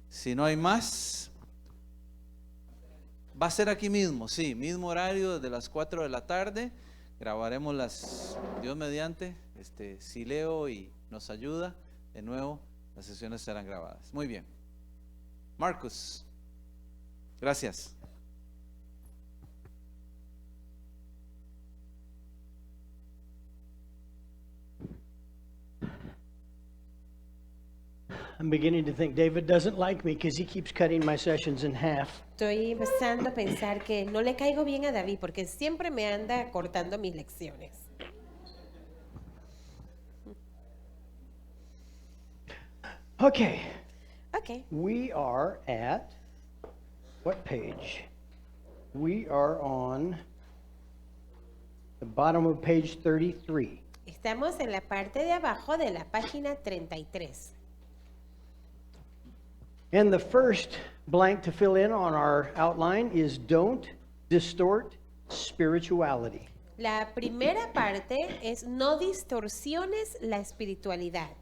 Si no hay más, va a ser aquí mismo, sí, mismo horario desde las 4 de la tarde. Grabaremos Dios mediante, si Leo y nos ayuda, de nuevo, las sesiones serán grabadas. Muy bien. Marcus, gracias. I'm beginning to think David doesn't like me because he keeps cutting my sessions in half. Estoy empezando a pensar que no le caigo bien a David porque siempre me anda cortando mis lecciones. Okay, Ok, we are at what page? We are on the bottom of page 33. estamos en la parte de abajo de la página 33. And the first blank to fill in on our outline is don't distort spirituality. La primera parte es no distorsiones la espiritualidad.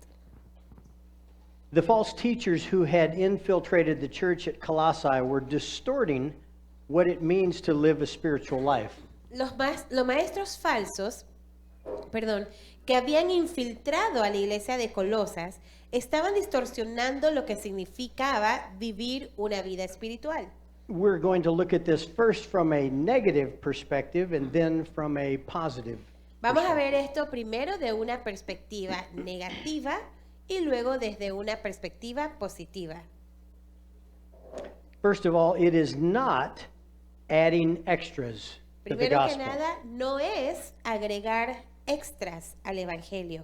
The false teachers who had infiltrated the church at Colossae were distorting what it means to live a spiritual life. Los maestros falsos, que habían infiltrado a la iglesia de Colosas, estaban distorsionando lo que significaba vivir una vida espiritual. We're going to look at this first from a negative perspective and then from a positive. Vamos a ver esto primero de una perspectiva negativa y luego desde una perspectiva positiva. First of all, it is not adding extras to the Primero que gospel. nada, no es agregar extras al evangelio.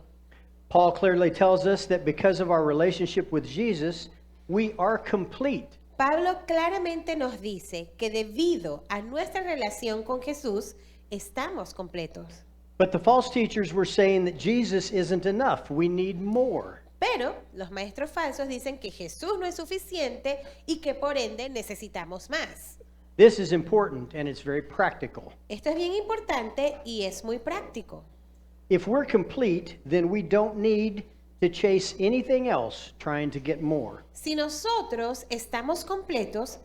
Paul clearly tells us that because of our relationship with Jesus, we are complete. Pablo claramente nos dice que debido a nuestra relación con Jesús, estamos completos. But the false teachers were saying that Jesus isn't enough. We need more. Pero los maestros falsos dicen que Jesús no es suficiente y que por ende necesitamos más. This is important and it's very practical. Esto es bien importante y es muy práctico. If we're complete, then we don't need to chase anything else trying to get more. Si nosotros estamos completos,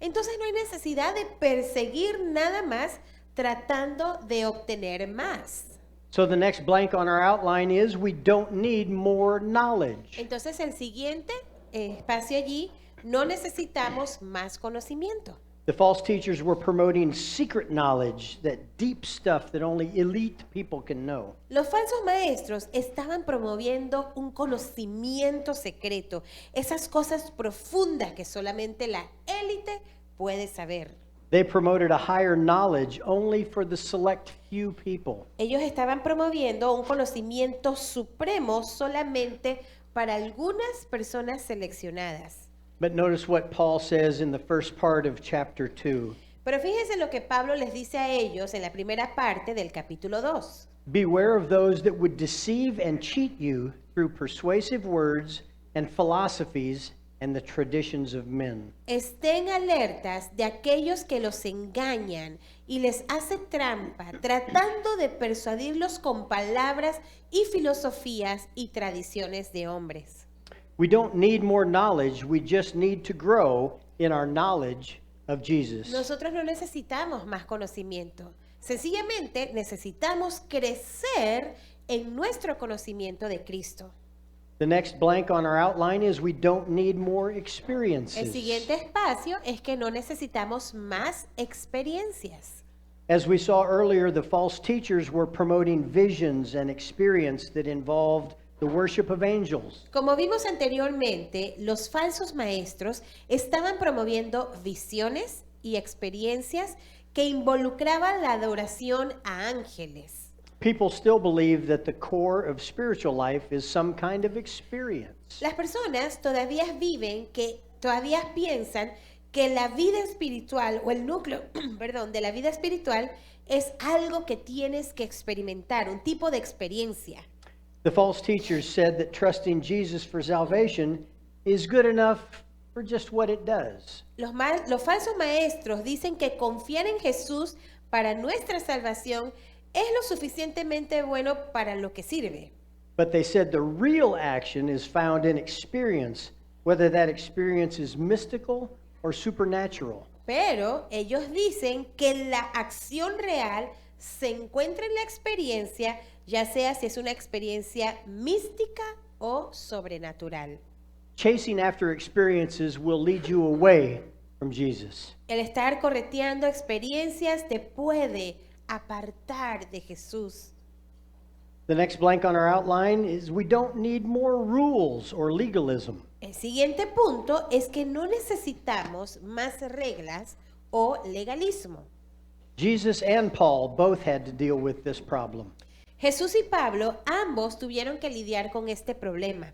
entonces no hay necesidad de perseguir nada más tratando de obtener más. So the next blank on our outline is we don't need more knowledge. Entonces el siguiente espacio allí, no necesitamos más conocimiento. The false teachers were promoting secret knowledge, that deep stuff that only elite people can know. Los falsos maestros estaban promoviendo un conocimiento secreto, esas cosas profundas que solamente la élite puede saber. They promoted a higher knowledge only for the select few people. Ellos estaban promoviendo un conocimiento supremo solamente para algunas personas seleccionadas. But notice what Paul says in the first part of chapter 2. Pero fíjense lo que Pablo les dice a ellos en la primera parte del capítulo 2. Beware of those that would deceive and cheat you through persuasive words and philosophies and the traditions of men. Estén alertas de aquellos que los engañan y les hacen trampa, tratando de persuadirlos con palabras y filosofías y tradiciones de hombres. We don't need more knowledge, we just need to grow in our knowledge of Jesus. Nosotros no necesitamos más conocimiento. Sencillamente necesitamos crecer en nuestro conocimiento de Cristo. The next blank on our outline is we don't need more El experiences. siguiente espacio es que no necesitamos más experiencias. As we saw earlier, the false teachers were promoting visions and experience that involved the worship of angels. Como vimos anteriormente, los falsos maestros estaban promoviendo visiones y experiencias que involucraban la adoración a ángeles. People still believe that the core of spiritual life is some kind of experience. Las personas todavía piensan que la vida espiritual o el núcleo, de la vida espiritual es algo que tienes que experimentar, un tipo de experiencia. The false teachers said that trusting Jesus for salvation is good enough for just what it does. Los falsos maestros dicen que confiar en Jesús para nuestra salvación es lo suficientemente bueno para lo que sirve. But they said the real action is found in experience, whether that experience is mystical or supernatural. Pero ellos dicen que la acción real se encuentra en la experiencia, ya sea si es una experiencia mística o sobrenatural. Chasing after experiences will lead you away from Jesus. El estar correteando experiencias te puede apartar de Jesús. The next blank on our outline is we don't need more rules or legalism. El siguiente punto es que no necesitamos más reglas o legalismo. Jesus and Paul both had to deal with this problem. Jesús y Pablo ambos tuvieron que lidiar con este problema.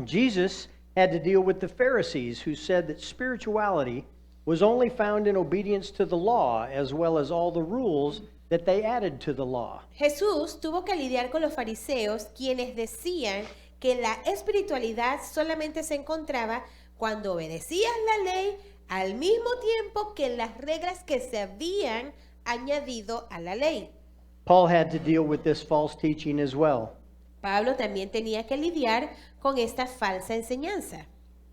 Jesus had to deal with the Pharisees who said that spirituality was only found in obedience to the law as well as all the rules that they added to the law. Jesús tuvo que lidiar con los fariseos, quienes decían que la espiritualidad solamente se encontraba cuando obedecías la ley al mismo tiempo que las reglas que se habían añadido a la ley. Paul had to deal with this false teaching as well. Pablo también tenía que lidiar con esta falsa enseñanza.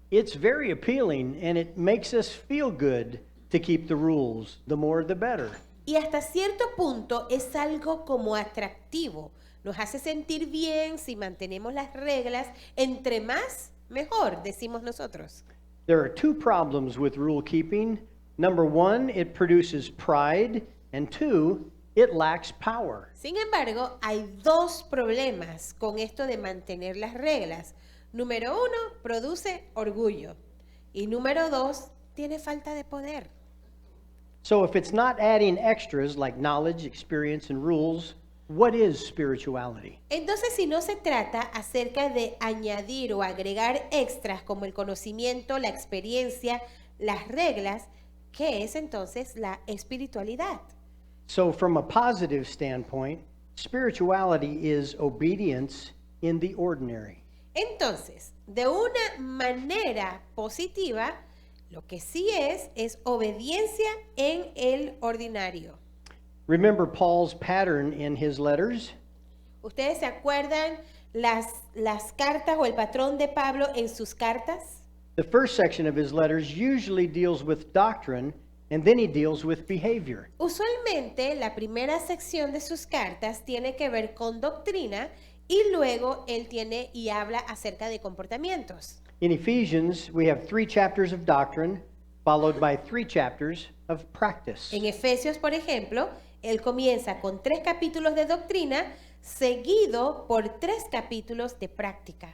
It's very appealing and it makes us feel good to keep the rules. The more the better. Y hasta cierto punto es algo como atractivo. Nos hace sentir bien si mantenemos las reglas. Entre más, mejor, decimos nosotros. There are two problems with rule keeping. Number one, it produces pride, and two, it lacks power. Sin embargo, hay dos problemas con esto de mantener las reglas. Número uno, produce orgullo. Y número dos, tiene falta de poder. So if it's not adding extras like knowledge, experience, and rules, what is spirituality? Entonces, si no se trata acerca de añadir o agregar extras como el conocimiento, la experiencia, las reglas, ¿qué es entonces la espiritualidad? So from a positive standpoint, spirituality is obedience in the ordinary. Entonces, de una manera positiva, lo que sí es obediencia en el ordinario. Remember Paul's pattern in his letters? ¿Ustedes se acuerdan las cartas o el patrón de Pablo en sus cartas? The first section of his letters usually deals with doctrine, and then he deals with behavior. Usualmente la primera sección de sus cartas tiene que ver con doctrina y luego él tiene y habla acerca de comportamientos. In Ephesians, we have 3 chapters of doctrine, followed by 3 chapters of practice. En Efesios, por ejemplo, él comienza con 3 capítulos de doctrina, seguido por 3 capítulos de práctica.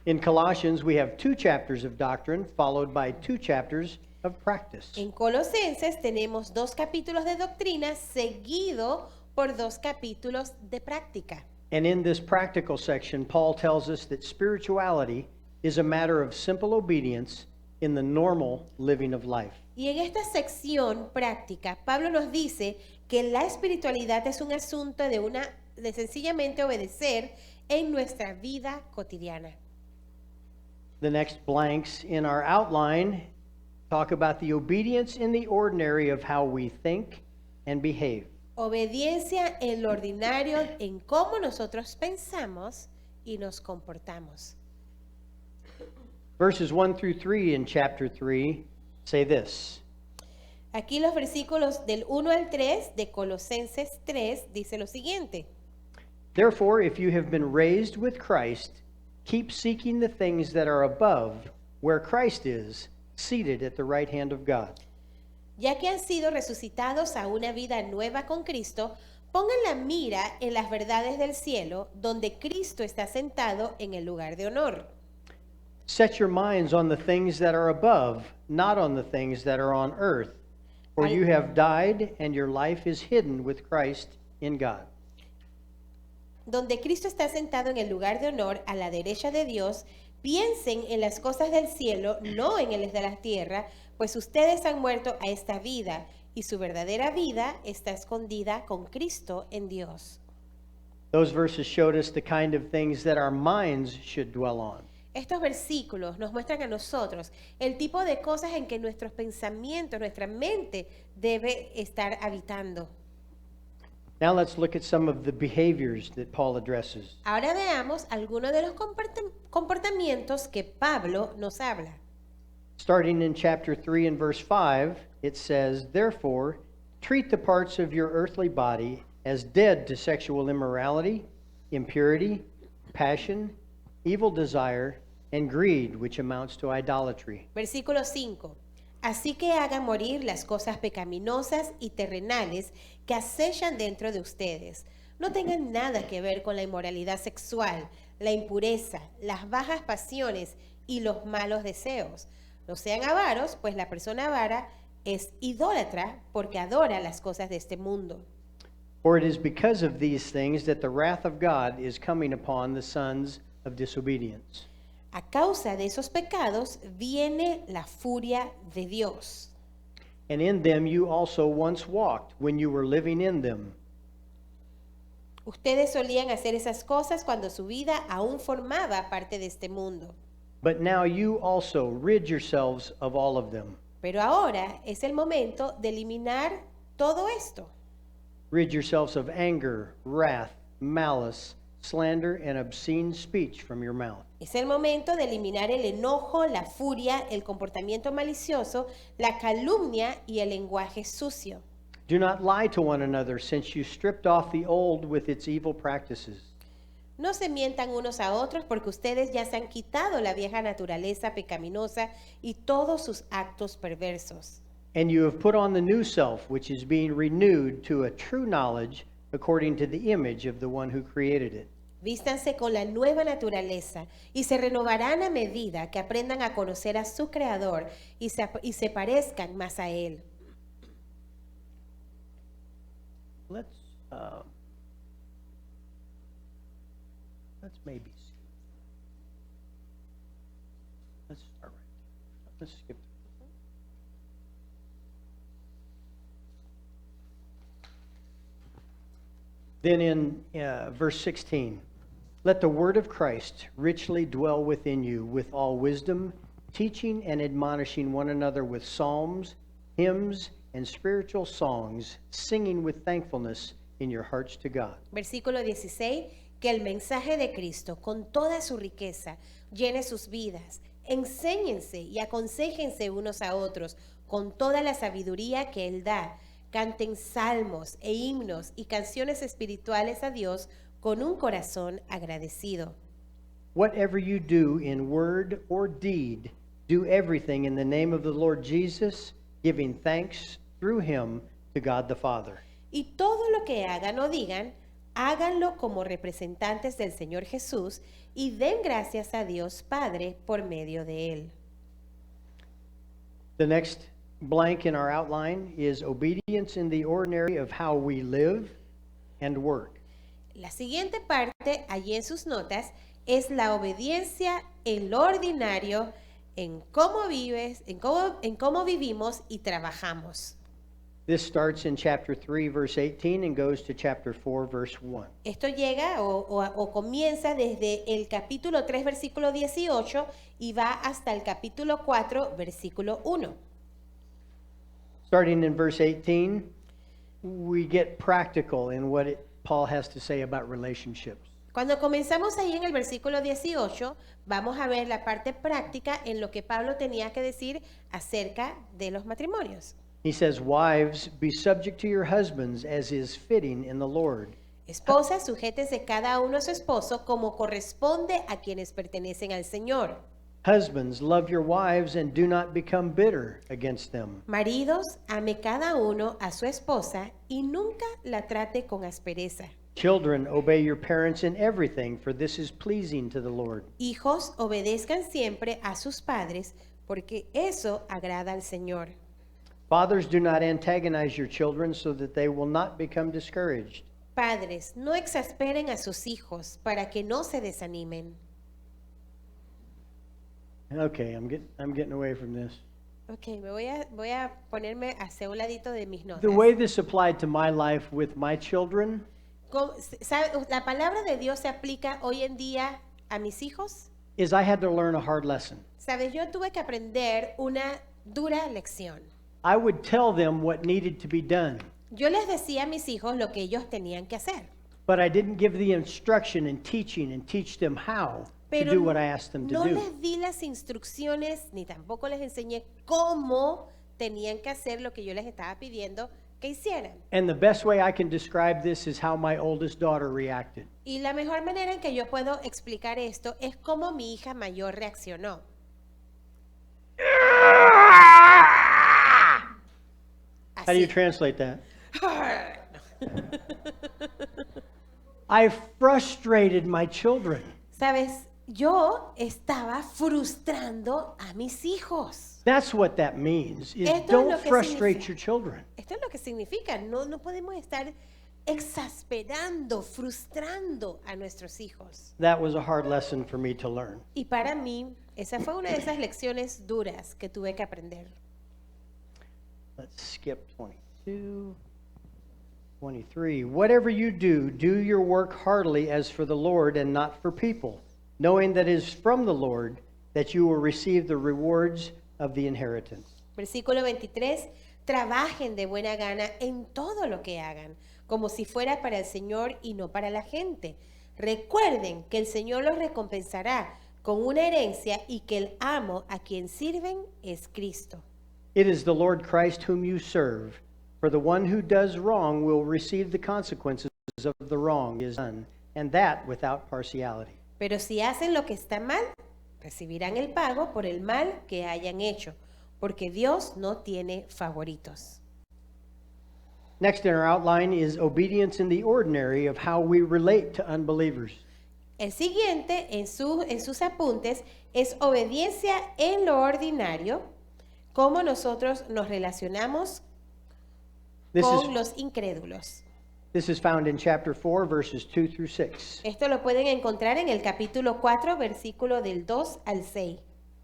In Colossians, we have 2 chapters of doctrine, followed by 2 chapters of practice. En Colosenses tenemos 2 capítulos de doctrina, seguido por 2 capítulos de práctica. And in this practical section, Paul tells us that spirituality is a matter of simple obedience in the normal living of life. Y en esta sección práctica, Pablo nos dice que la espiritualidad es un asunto de sencillamente obedecer en nuestra vida cotidiana. The next blanks in our outline talk about the obedience in the ordinary of how we think and behave. Obediencia en lo ordinario, en cómo nosotros pensamos y nos comportamos. Verses 1 through 3 in chapter 3 say this. Aquí los versículos del 1 al 3 de Colosenses 3 dice lo siguiente. Therefore, if you have been raised with Christ, keep seeking the things that are above, where Christ is, seated at the right hand of God. Ya que han sido resucitados a una vida nueva con Cristo, pongan la mira en las verdades del cielo, donde Cristo está sentado en el lugar de honor. Set your minds on the things that are above, not on the things that are on earth. For you have died, and your life is hidden with Christ in God. Donde Cristo está sentado en el lugar de honor a la derecha de Dios, piensen en las cosas del cielo, no en el de la tierra, pues ustedes han muerto a esta vida y su verdadera vida está escondida con Cristo en Dios. Those verses showed us the kind of things that our minds should dwell on. Estos versículos nos muestran a nosotros el tipo de cosas en que nuestros pensamientos, nuestra mente debe estar habitando. Now let's look at some of the behaviors that Paul addresses. Ahora veamos algunos de los comportamientos que Pablo nos habla. Starting in chapter 3 and verse 5, it says, "Therefore, treat the parts of your earthly body as dead to sexual immorality, impurity, passion, evil desire, and greed, which amounts to idolatry." Versículo 5. Así que hagan morir las cosas pecaminosas y terrenales que acechan dentro de ustedes. No tengan nada que ver con la inmoralidad sexual, la impureza, las bajas pasiones y los malos deseos. No sean avaros, pues la persona avara es idólatra porque adora las cosas de este mundo. For it is because of these things that the wrath of God is coming upon the sons of disobedience. A causa de esos pecados viene la furia de Dios. And in them you also once walked when you were living in them. Ustedes solían hacer esas cosas cuando su vida aún formaba parte de este mundo. But now you also rid yourselves of all of them. Pero ahora es el momento de eliminar todo esto. Rid yourselves of anger, wrath, malice, slander, and obscene speech from your mouth. Es el momento de eliminar el enojo, la furia, el comportamiento malicioso, la calumnia y el lenguaje sucio. Do not lie to one another, since you stripped off the old with its evil practices. No se mientan unos a otros porque ustedes ya se han quitado la vieja naturaleza pecaminosa y todos sus actos perversos. And you have put on the new self, which is being renewed to a true knowledge according to the image of the one who created it. Vístanse con la nueva naturaleza y se renovarán a medida que aprendan a conocer a su Creador y se parezcan más a Él. Let's maybe see. Let's start right. Let's skip. Then in verse 16, let the word of Christ richly dwell within you with all wisdom, teaching and admonishing one another with psalms, hymns, and spiritual songs, singing with thankfulness in your hearts to God. Versículo 16, que el mensaje de Cristo con toda su riqueza llene sus vidas. Enséñense y aconséjense unos a otros con toda la sabiduría que Él da. Canten salmos e himnos y canciones espirituales a Dios con un corazón agradecido. Whatever you do in word or deed, do everything in the name of the Lord Jesus, giving thanks through him to God the Father. Y todo lo que hagan o digan, háganlo como representantes del Señor Jesús y den gracias a Dios Padre por medio de Él. The next blank in our outline is obedience in the ordinary of how we live and work. La siguiente parte, allí en sus notas, es la obediencia en lo ordinario, en cómo vives, en cómo vivimos y trabajamos. This starts in chapter 3, verse 18, and goes to chapter 4, verse 1. Esto llega o comienza desde el capítulo 3, versículo 18 y va hasta el capítulo 4, versículo 1. Starting in verse 18, we get practical in what Paul has to say about relationships. Cuando comenzamos ahí en el versículo 18, vamos a ver la parte práctica en lo que Pablo tenía que decir acerca de los matrimonios. He says, "Wives, be subject to your husbands as is fitting in the Lord." Esposas, sujétense cada uno a su esposo como corresponde a quienes pertenecen al Señor. Husbands, love your wives and do not become bitter against them. Maridos, ame cada uno a su esposa y nunca la trate con aspereza. Children, obey your parents in everything, for this is pleasing to the Lord. Hijos, obedezcan siempre a sus padres, porque eso agrada al Señor. Fathers, do not antagonize your children so that they will not become discouraged. Padres, no exasperen a sus hijos para que no se desanimen. Okay, I'm getting away from this. Ok, voy a ponerme hacia un ladito de mis notas. The way this applied to my life with my children La palabra de Dios se aplica hoy en día a mis hijos. is I had to learn a hard lesson. Sabes, yo tuve que aprender una dura lección. I would tell them what needed to be done, Yo les decía a mis hijos lo que ellos tenían que hacer, but I didn't give the instruction and teach them how Pero do what I asked them to no do. les di las instrucciones ni tampoco les enseñé cómo tenían que hacer lo que yo les estaba pidiendo que hicieran. And the best way I can describe this is how my oldest daughter reacted. Y la mejor manera en que yo puedo explicar esto es cómo mi hija mayor reaccionó. How do you Así. translate that? I frustrated my children. Sabes, yo estaba frustrando a mis hijos. That's what that means. Is Esto es don't lo que frustrate significa. your children. Esto es lo que significa. No podemos estar exasperando, frustrando a nuestros hijos. That was a hard lesson for me to learn. Y para mí, esa fue una de esas lecciones duras que tuve que aprender. Let's skip 22, 23. Whatever you do, do your work heartily as for the Lord and not for people, knowing that it is from the Lord that you will receive the rewards of the inheritance. Versículo 23. Trabajen de buena gana en todo lo que hagan, como si fuera para el Señor y no para la gente. Recuerden que el Señor los recompensará con una herencia y que el amo a quien sirven es Cristo. It is the Lord Christ whom you serve. For the one who does wrong will receive the consequences of the wrong he has done, and that without partiality. Pero si hacen lo que está mal, recibirán el pago por el mal que hayan hecho, porque Dios no tiene favoritos. Next in our outline is obedience in the ordinary of how we relate to unbelievers. El siguiente en sus apuntes es obediencia en lo ordinario, cómo nosotros nos relacionamos con los incrédulos. This is found in chapter 4, verses 2 through 6. Esto lo pueden encontrar en el capítulo 4, versículo del 2 al 6.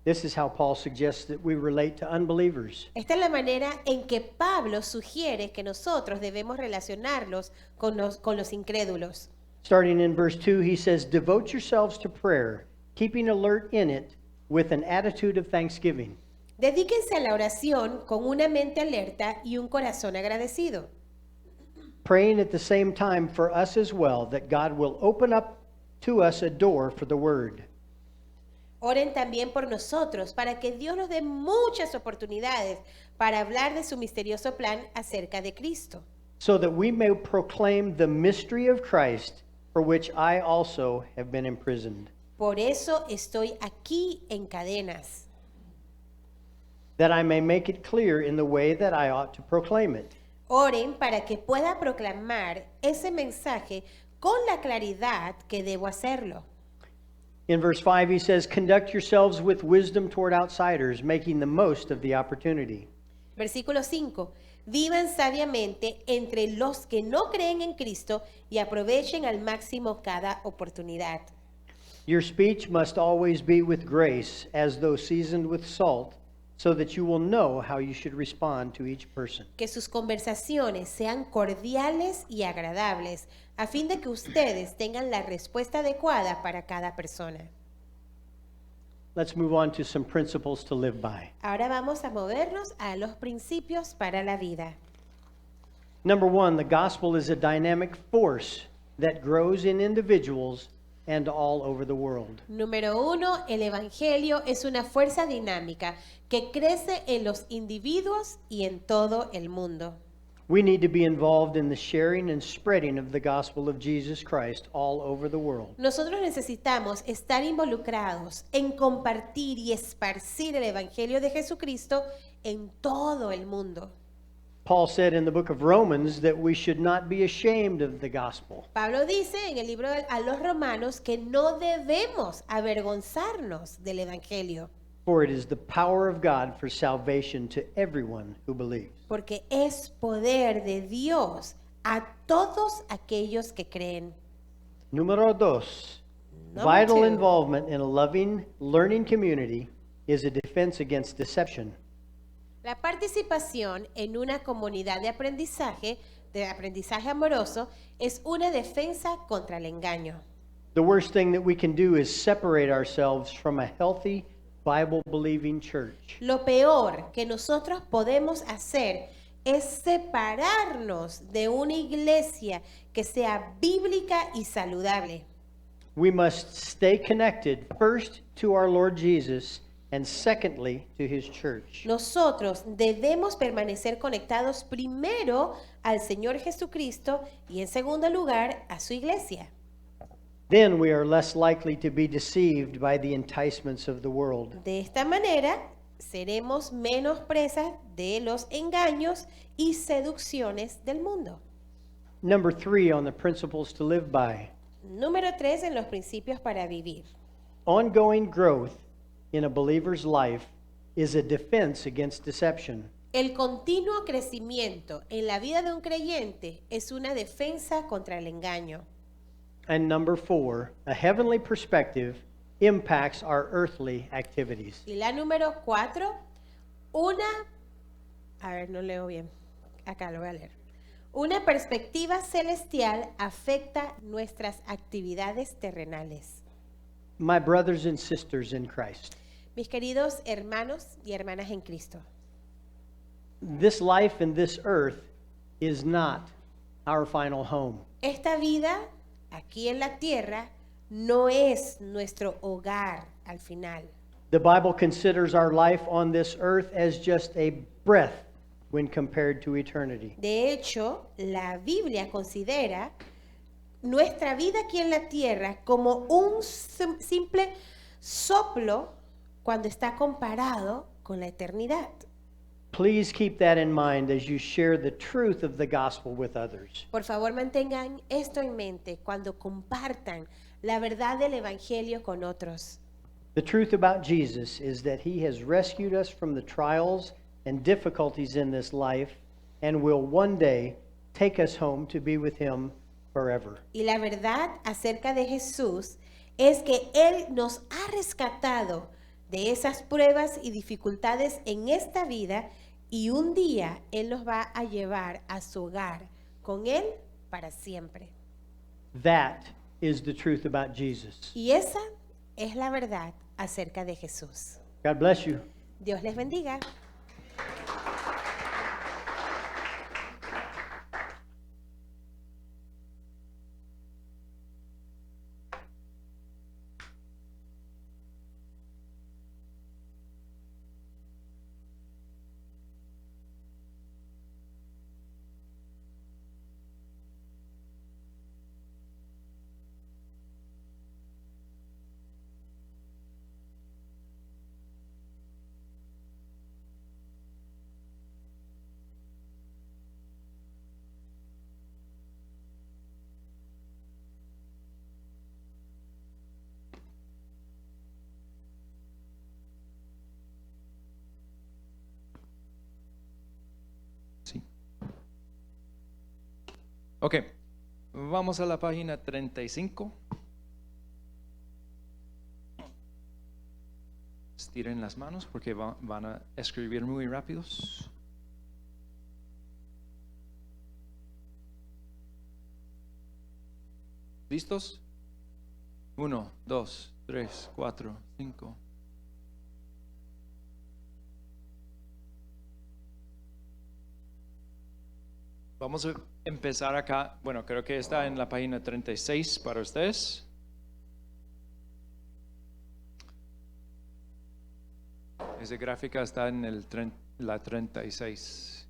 This is how Paul suggests that we relate to unbelievers. Esta es la manera en que Pablo sugiere que nosotros debemos relacionarlos con los incrédulos. Starting in verse 2, he says, "Devote yourselves to prayer, keeping alert in it with an attitude of thanksgiving." Dedíquense a la oración con una mente alerta y un corazón agradecido. Praying at the same time for us as well, that God will open up to us a door for the word. Oren también por nosotros para que Dios nos dé muchas oportunidades para hablar de su misterioso plan acerca de Cristo, so that we may proclaim the mystery of Christ, for which I also have been imprisoned, Por eso estoy aquí en cadenas, that I may make it clear in the way that I ought to proclaim it. Oren para que pueda proclamar ese mensaje con la claridad que debo hacerlo. In verse 5, he says, "Conduct yourselves with wisdom toward outsiders, making the most of the opportunity." Versículo 5. Vivan sabiamente entre los que no creen en Cristo y aprovechen al máximo cada oportunidad. Your speech must always be with grace, as though seasoned with salt, so that you will know how you should respond to each person. Que sus conversaciones sean cordiales y agradables, a fin de que ustedes tengan la respuesta adecuada para cada persona. Let's move on to some principles to live by. Ahora vamos a movernos a los principios para la vida. Number one, the gospel is a dynamic force that grows in individuals and all over the world. Número 1, el Evangelio es una fuerza dinámica que crece en los individuos y en todo el mundo. We need to be involved in the sharing and spreading of the gospel of Jesus Christ all over the world. Nosotros necesitamos estar involucrados en compartir y esparcir el Evangelio de Jesucristo en todo el mundo. Paul said in the book of Romans that we should not be ashamed of the gospel, Pablo dice en el libro a los Romanos que no debemos avergonzarnos del Evangelio, for it is the power of God for salvation to everyone who believes. porque es poder de Dios a todos aquellos que creen. Número dos, Number vital 2. involvement in a loving, learning community is a defense against deception. La participación en una comunidad de aprendizaje amoroso, es una defensa contra el engaño. The worst thing that we can do is separate ourselves from a healthy, Bible-believing church. Lo peor que nosotros podemos hacer es separarnos de una iglesia que sea bíblica y saludable. we must stay connected first to our Lord Jesus and secondly to his church. Nosotros debemos permanecer conectados primero al Señor Jesucristo y en segundo lugar a su iglesia. Then we are less likely to be deceived by the enticements of the world. De esta manera seremos menos presas de los engaños y seducciones del mundo. Number 3 on the principles to live by. Número 3 en los principios para vivir. Ongoing growth in a believer's life is a defense against deception. El continuo crecimiento en la vida de un creyente es una defensa contra el engaño. And number 4, a heavenly perspective impacts our earthly activities. Y la número 4, no leo bien, acá lo voy a leer. Una perspectiva celestial afecta nuestras actividades terrenales. My brothers and sisters in Christ, Mis queridos hermanos y hermanas en Cristo, this life in this earth is not our final home. esta vida aquí en la tierra no es nuestro hogar al final. The Bible considers our life on this earth as just a breath when compared to eternity. De hecho, la Biblia considera nuestra vida aquí en la tierra como un simple soplo cuando está comparado con la eternidad. Please keep that in mind as you share the truth of the gospel with others. Por favor, mantengan esto en mente cuando compartan la verdad del Evangelio con otros. The truth about Jesus is that he has rescued us from the trials and difficulties in this life and will one day take us home to be with him forever. Y la verdad acerca de Jesús es que Él nos ha rescatado de esas pruebas y dificultades en esta vida y un día Él nos va a llevar a su hogar con Él para siempre. That is the truth about Jesus. Y esa es la verdad acerca de Jesús. God bless you. Dios les bendiga. Sí. Ok, vamos a la página 35. Estiren las manos porque van a escribir muy rápidos. ¿Listos? 1, 2, 3, 4, 5. Vamos a empezar acá. Bueno, creo que está en la página 36 para ustedes. Esa gráfica está en la 36.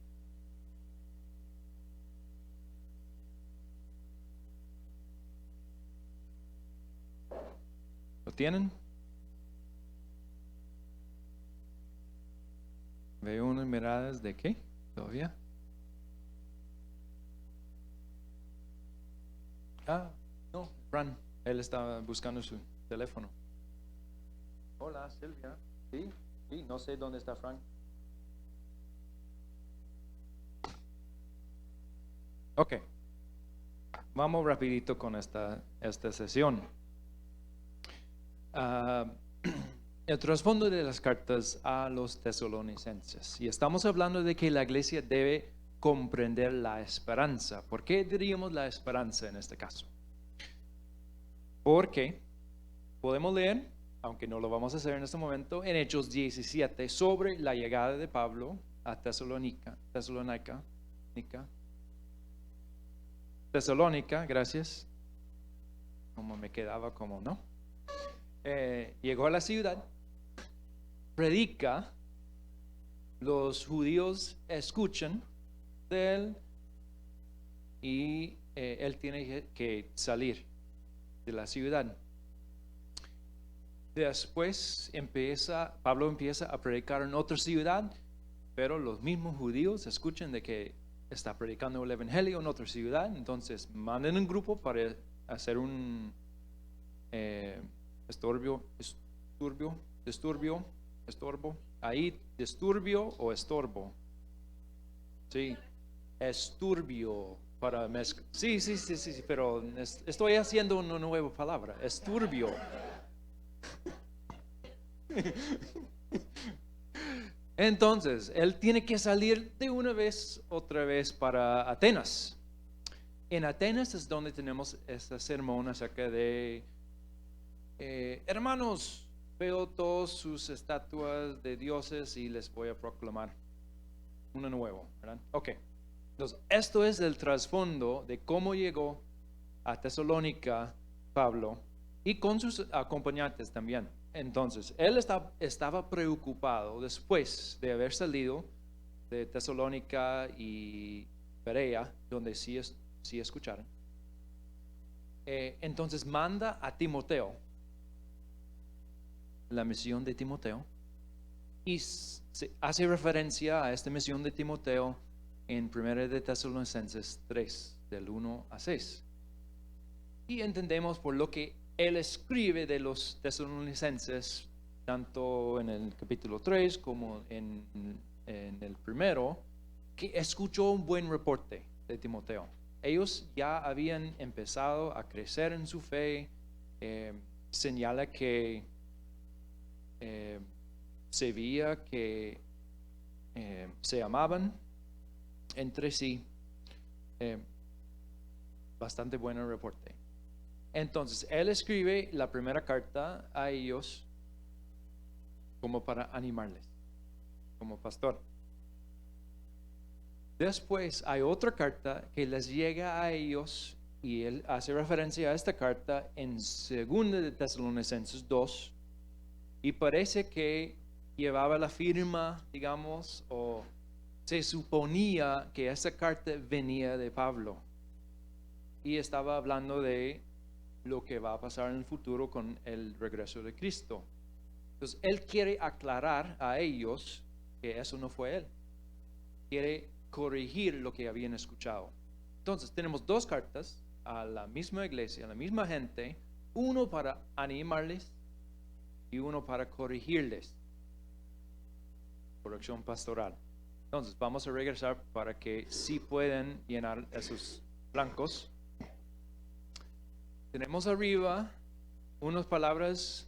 ¿Lo tienen? Veo unas miradas de qué todavía. No, Fran, él estaba buscando su teléfono. Hola, Silvia. Sí, no sé dónde está Frank. Ok, vamos rapidito con esta sesión. El trasfondo de las cartas a los tesalonicenses. Y estamos hablando de que la iglesia debe comprender la esperanza. ¿Por qué diríamos la esperanza en este caso? Porque podemos leer, aunque no lo vamos a hacer en este momento, en Hechos 17 sobre la llegada de Pablo a Tesalónica, gracias. como me quedaba como, ¿no? Llegó a la ciudad, predica, los judíos escuchan de él y él tiene que salir de la ciudad. Después Pablo empieza a predicar en otra ciudad, pero los mismos judíos escuchan de que está predicando el evangelio en otra ciudad, entonces mandan un grupo para hacer un estorbo, sí, esturbio para mezclar, sí, pero estoy haciendo una nueva palabra, esturbio. Entonces, él tiene que salir de una vez, otra vez para Atenas. En Atenas es donde tenemos esta sermón acerca de hermanos, veo todas sus estatuas de dioses y les voy a proclamar uno nuevo, ¿verdad? Ok, entonces esto es el trasfondo de cómo llegó a Tesalónica Pablo y con sus acompañantes también. Entonces, él estaba preocupado después de haber salido de Tesalónica y Berea, donde sí escucharon. Entonces manda a Timoteo, la misión de Timoteo, y se hace referencia a esta misión de Timoteo en 1 de Tesalonicenses 3, del 1 a 6. Y entendemos por lo que él escribe de los tesalonicenses, tanto en el capítulo 3 como en el primero, que escuchó un buen reporte de Timoteo. Ellos ya habían empezado a crecer en su fe, señala que se veía que se amaban entre sí, bastante buen reporte. Entonces, él escribe la primera carta a ellos como para animarles, como pastor. Después hay otra carta que les llega a ellos y él hace referencia a esta carta en 2 de Tesalonicenses 2 y parece que llevaba la firma, digamos, o se suponía que esa carta venía de Pablo y estaba hablando de lo que va a pasar en el futuro con el regreso de Cristo. Entonces, él quiere aclarar a ellos que eso no fue él. Quiere corregir lo que habían escuchado. Entonces, tenemos dos cartas a la misma iglesia, a la misma gente, uno para animarles y uno para corregirles. Corrección pastoral. Entonces, vamos a regresar para que sí puedan llenar esos blancos. Tenemos arriba unas palabras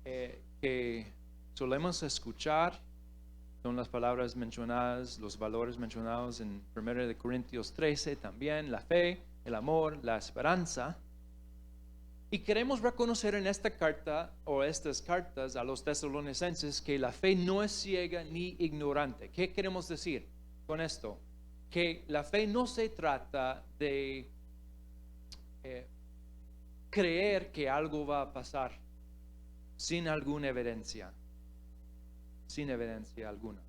que solemos escuchar, son las palabras mencionadas, los valores mencionados en 1 Corintios 13 también, la fe, el amor, la esperanza. Y queremos reconocer en esta carta o estas cartas a los tesalonicenses que la fe no es ciega ni ignorante. ¿Qué queremos decir con esto? Que la fe no se trata de creer que algo va a pasar sin alguna evidencia, sin evidencia alguna.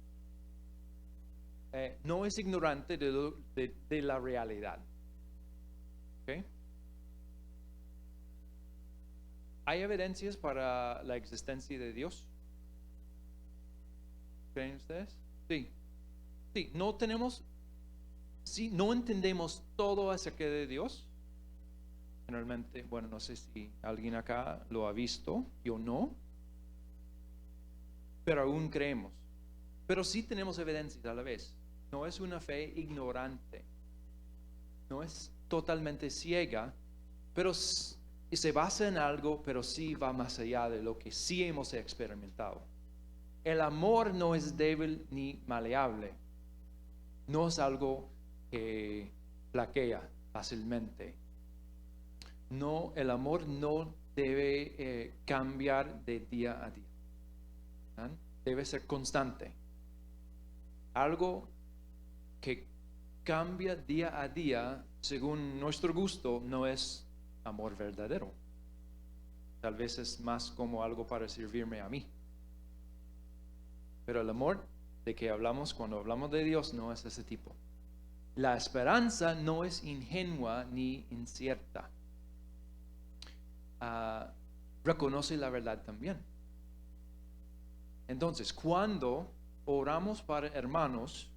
No es ignorante de la realidad. ¿Okay? ¿Hay evidencias para la existencia de Dios? ¿Creen ustedes? Sí. Sí, no tenemos, sí, no entendemos todo acerca de Dios. Generalmente, bueno, no sé si alguien acá lo ha visto, yo no, pero aún creemos. Pero sí tenemos evidencias a la vez. No es una fe ignorante, no es totalmente ciega, pero se basa en algo, pero sí va más allá de lo que sí hemos experimentado. El amor no es débil ni maleable, no es algo que flaquea fácilmente. No, el amor no debe cambiar de día a día. ¿Ah? Debe ser constante. Algo que cambia día a día según nuestro gusto no es amor verdadero. Tal vez es más como algo para servirme a mí. Pero el amor de que hablamos cuando hablamos de Dios no es ese tipo. La esperanza no es ingenua ni incierta. Reconoce la verdad también. Entonces, cuando oramos para hermanos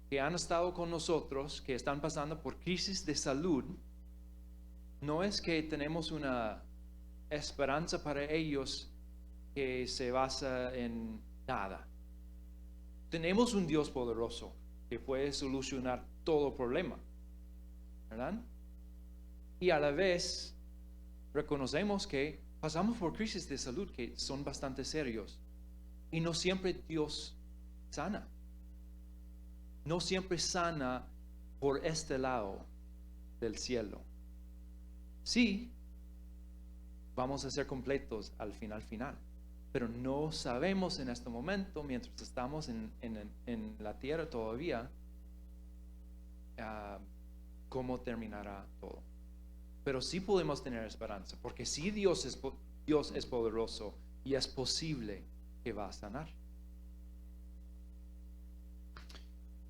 que han estado con nosotros, que están pasando por crisis de salud, no es que tenemos una esperanza para ellos que se basa en nada. Tenemos un Dios poderoso que puede solucionar todo problema, ¿verdad? Y a la vez reconocemos que pasamos por crisis de salud que son bastante serios y no siempre Dios sana. No siempre sana por este lado del cielo. Sí, vamos a ser completos al final, pero no sabemos en este momento, mientras estamos en la tierra todavía, cómo terminará todo. Pero sí podemos tener esperanza, porque sí Dios es poderoso y es posible que va a sanar.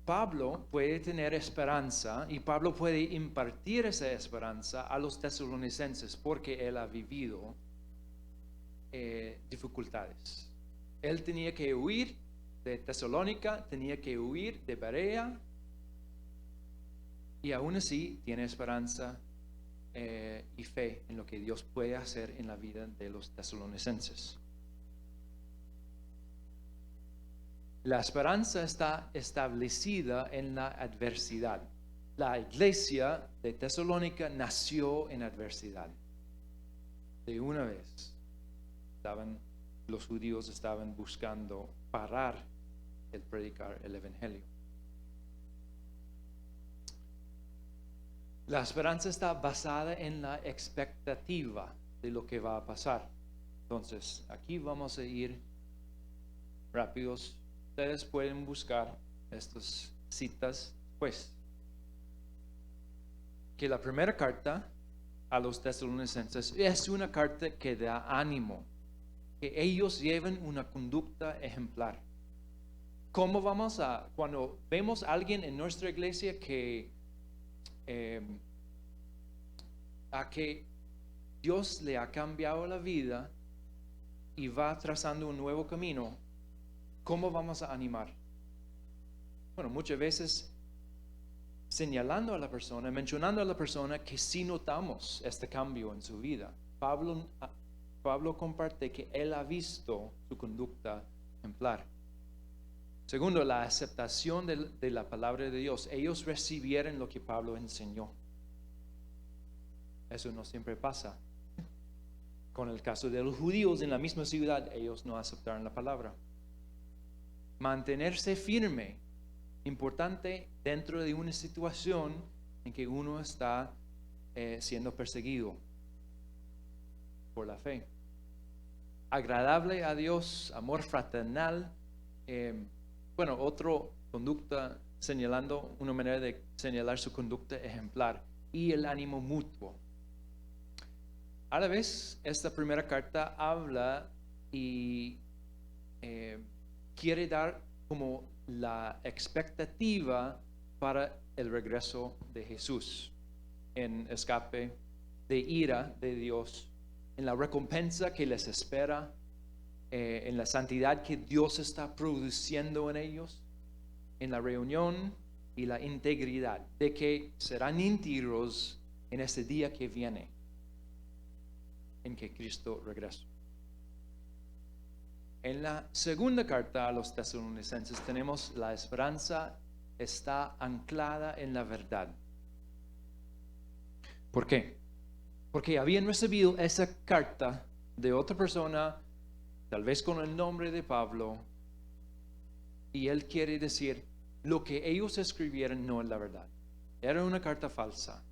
Pablo puede tener esperanza y Pablo puede impartir esa esperanza a los tesalonicenses porque él ha vivido dificultades. Él tenía que huir de Tesalónica, tenía que huir de Berea y aún así tiene esperanza y fe en lo que Dios puede hacer en la vida de los tesalonicenses. La esperanza está establecida en la adversidad. La iglesia de Tesalónica nació en adversidad. De una vez, los judíos estaban buscando parar el predicar el evangelio. La esperanza está basada en la expectativa de lo que va a pasar. Entonces, aquí vamos a ir rápidos. Ustedes pueden buscar estas citas, pues. Que la primera carta a los tesalonicenses es una carta que da ánimo, que ellos lleven una conducta ejemplar. ¿Cómo vamos cuando vemos a alguien en nuestra iglesia que Dios le ha cambiado la vida y va trazando un nuevo camino, ¿cómo vamos a animar? Bueno, muchas veces señalando a la persona, mencionando a la persona que sí notamos este cambio en su vida. Pablo comparte que él ha visto su conducta ejemplar. Segundo, la aceptación de la palabra de Dios. Ellos recibieron lo que Pablo enseñó. Eso no siempre pasa. Con el caso de los judíos en la misma ciudad, ellos no aceptaron la palabra. Mantenerse firme, importante dentro de una situación en que uno está siendo perseguido por la fe. Agradable a Dios, amor fraternal. Otra conducta señalando, una manera de señalar su conducta ejemplar y el ánimo mutuo. A la vez, esta primera carta habla y quiere dar como la expectativa para el regreso de Jesús en escape de ira de Dios, en la recompensa que les espera, en la santidad que Dios está produciendo en ellos, en la reunión y la integridad, de que serán íntegros en ese día que viene, en que Cristo regresa. En la segunda carta a los tesalonicenses tenemos la esperanza está anclada en la verdad. ¿Por qué? Porque habían recibido esa carta de otra persona, tal vez con el nombre de Pablo, y él quiere decir, lo que ellos escribieron no es la verdad. Era una carta falsa.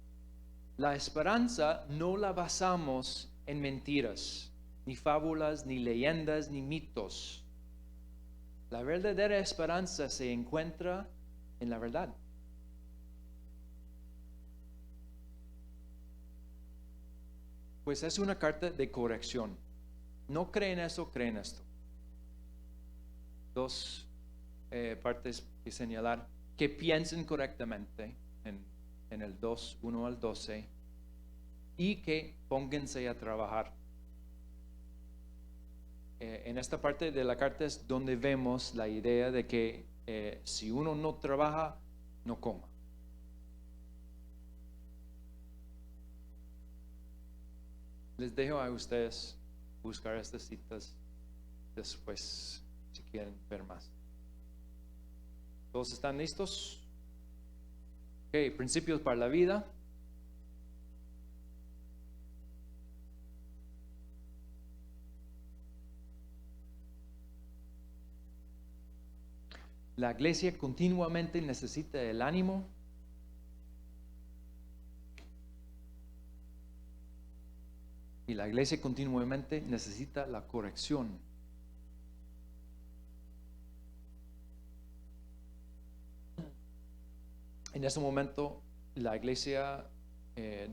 La esperanza no la basamos en mentiras, ni fábulas, ni leyendas, ni mitos. La verdadera esperanza se encuentra en la verdad. pues es una carta de corrección. No creen eso, creen esto. Dos partes que señalar. Que piensen correctamente en el 2, 1 al 12. Y que pónganse a trabajar. En esta parte de la carta es donde vemos la idea de que si uno no trabaja, no coma. Les dejo a ustedes buscar estas citas después, si quieren ver más. ¿Todos están listos? Ok, principios para la vida. La iglesia continuamente necesita el ánimo. Y la iglesia continuamente necesita la corrección. En ese momento, la iglesia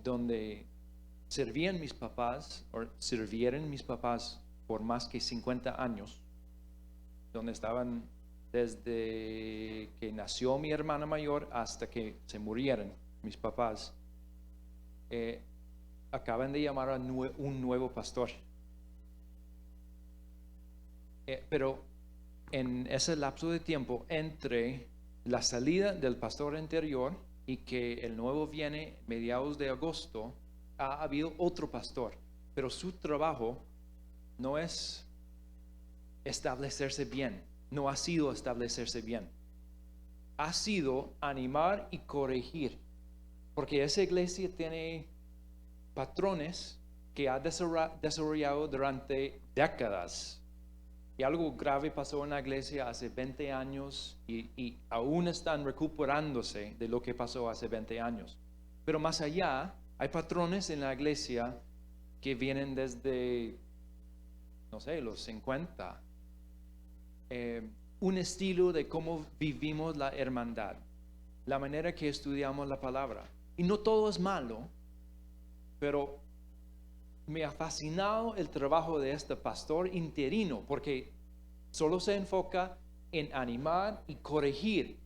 donde sirvieron mis papás por más que 50 años, donde estaban desde que nació mi hermana mayor hasta que se murieron mis papás, acaban de llamar a un nuevo pastor. Pero en ese lapso de tiempo entre la salida del pastor anterior y que el nuevo viene mediados de agosto, ha habido otro pastor, pero su trabajo no es establecerse bien, no ha sido establecerse bien, ha sido animar y corregir, porque esa iglesia tiene patrones que ha desarrollado durante décadas. Y algo grave pasó en la iglesia hace 20 años y aún están recuperándose de lo que pasó hace 20 años. Pero más allá, hay patrones en la iglesia que vienen desde, no sé, los 50. Un estilo de cómo vivimos la hermandad, la manera que estudiamos la palabra. Y no todo es malo, pero me ha fascinado el trabajo de este pastor interino, porque solo se enfoca en animar y corregir,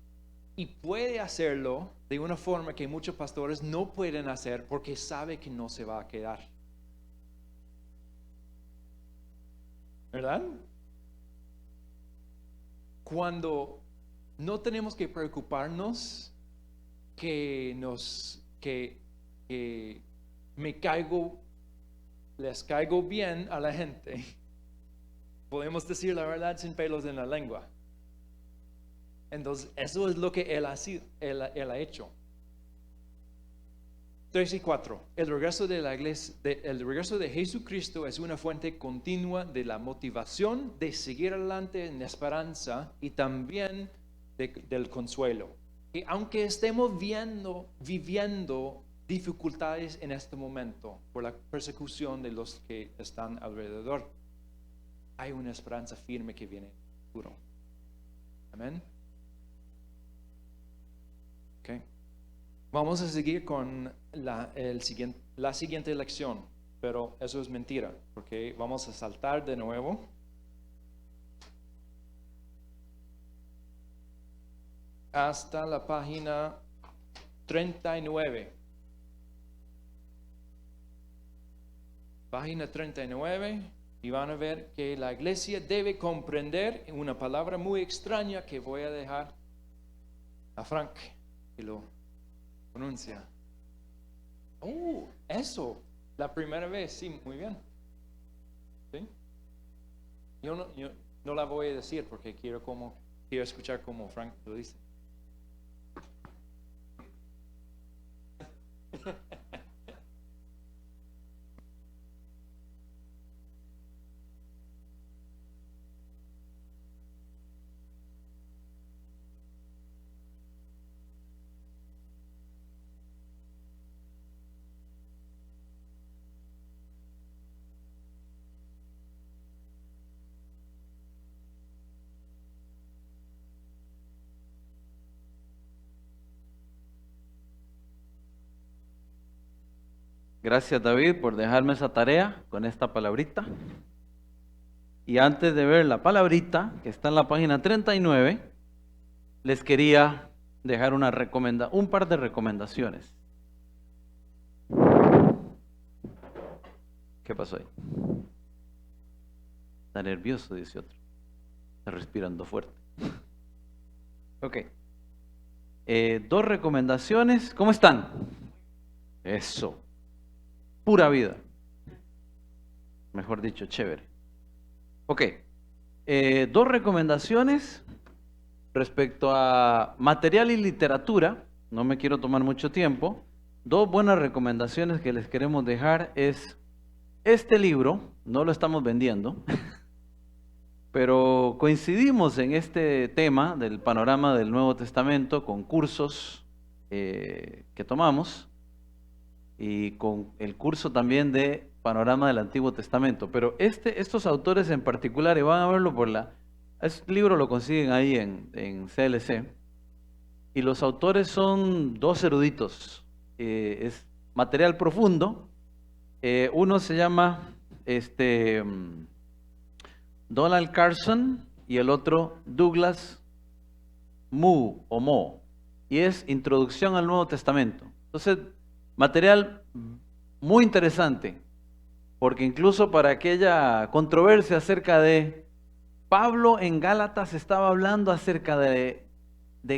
y puede hacerlo de una forma que muchos pastores no pueden hacer porque sabe que no se va a quedar. ¿Verdad? Cuando no tenemos que preocuparnos que les caigo bien a la gente, podemos decir la verdad sin pelos en la lengua. Entonces, eso es lo que él ha hecho. 3 y 4. El regreso de la iglesia, el regreso de Jesucristo es una fuente continua de la motivación de seguir adelante en esperanza y también del consuelo. Y aunque estemos viviendo dificultades en este momento por la persecución de los que están alrededor, hay una esperanza firme que viene en el futuro. Amén. Okay. Vamos a seguir con la siguiente lección, pero eso es mentira, porque vamos a saltar de nuevo. Hasta la página 39. Página 39, y van a ver que la iglesia debe comprender una palabra muy extraña que voy a dejar a Frank que lo pronuncia. Oh, eso, la primera vez, sí, muy bien. ¿Sí? Yo no la voy a decir porque quiero escuchar cómo Frank lo dice. Gracias, David, por dejarme esa tarea con esta palabrita. Y antes de ver la palabrita, que está en la página 39, les quería dejar un par de recomendaciones. ¿Qué pasó ahí? Está nervioso, dice otro. Está respirando fuerte. Ok. 2 recomendaciones. ¿Cómo están? Eso. Pura vida. Mejor dicho, chévere. Ok. 2 recomendaciones respecto a material y literatura. No me quiero tomar mucho tiempo. 2 buenas recomendaciones que les queremos dejar es este libro. No lo estamos vendiendo. Pero coincidimos en este tema del panorama del Nuevo Testamento con cursos que tomamos y con el curso también de panorama del Antiguo Testamento. Pero estos autores en particular, y van a verlo este libro lo consiguen ahí en CLC, y los autores son 2 eruditos, es material profundo. Uno se llama Donald Carson y el otro Douglas Moo o Mo, y es Introducción al Nuevo Testamento. Entonces, material muy interesante, porque incluso para aquella controversia acerca de Pablo en Gálatas estaba hablando acerca de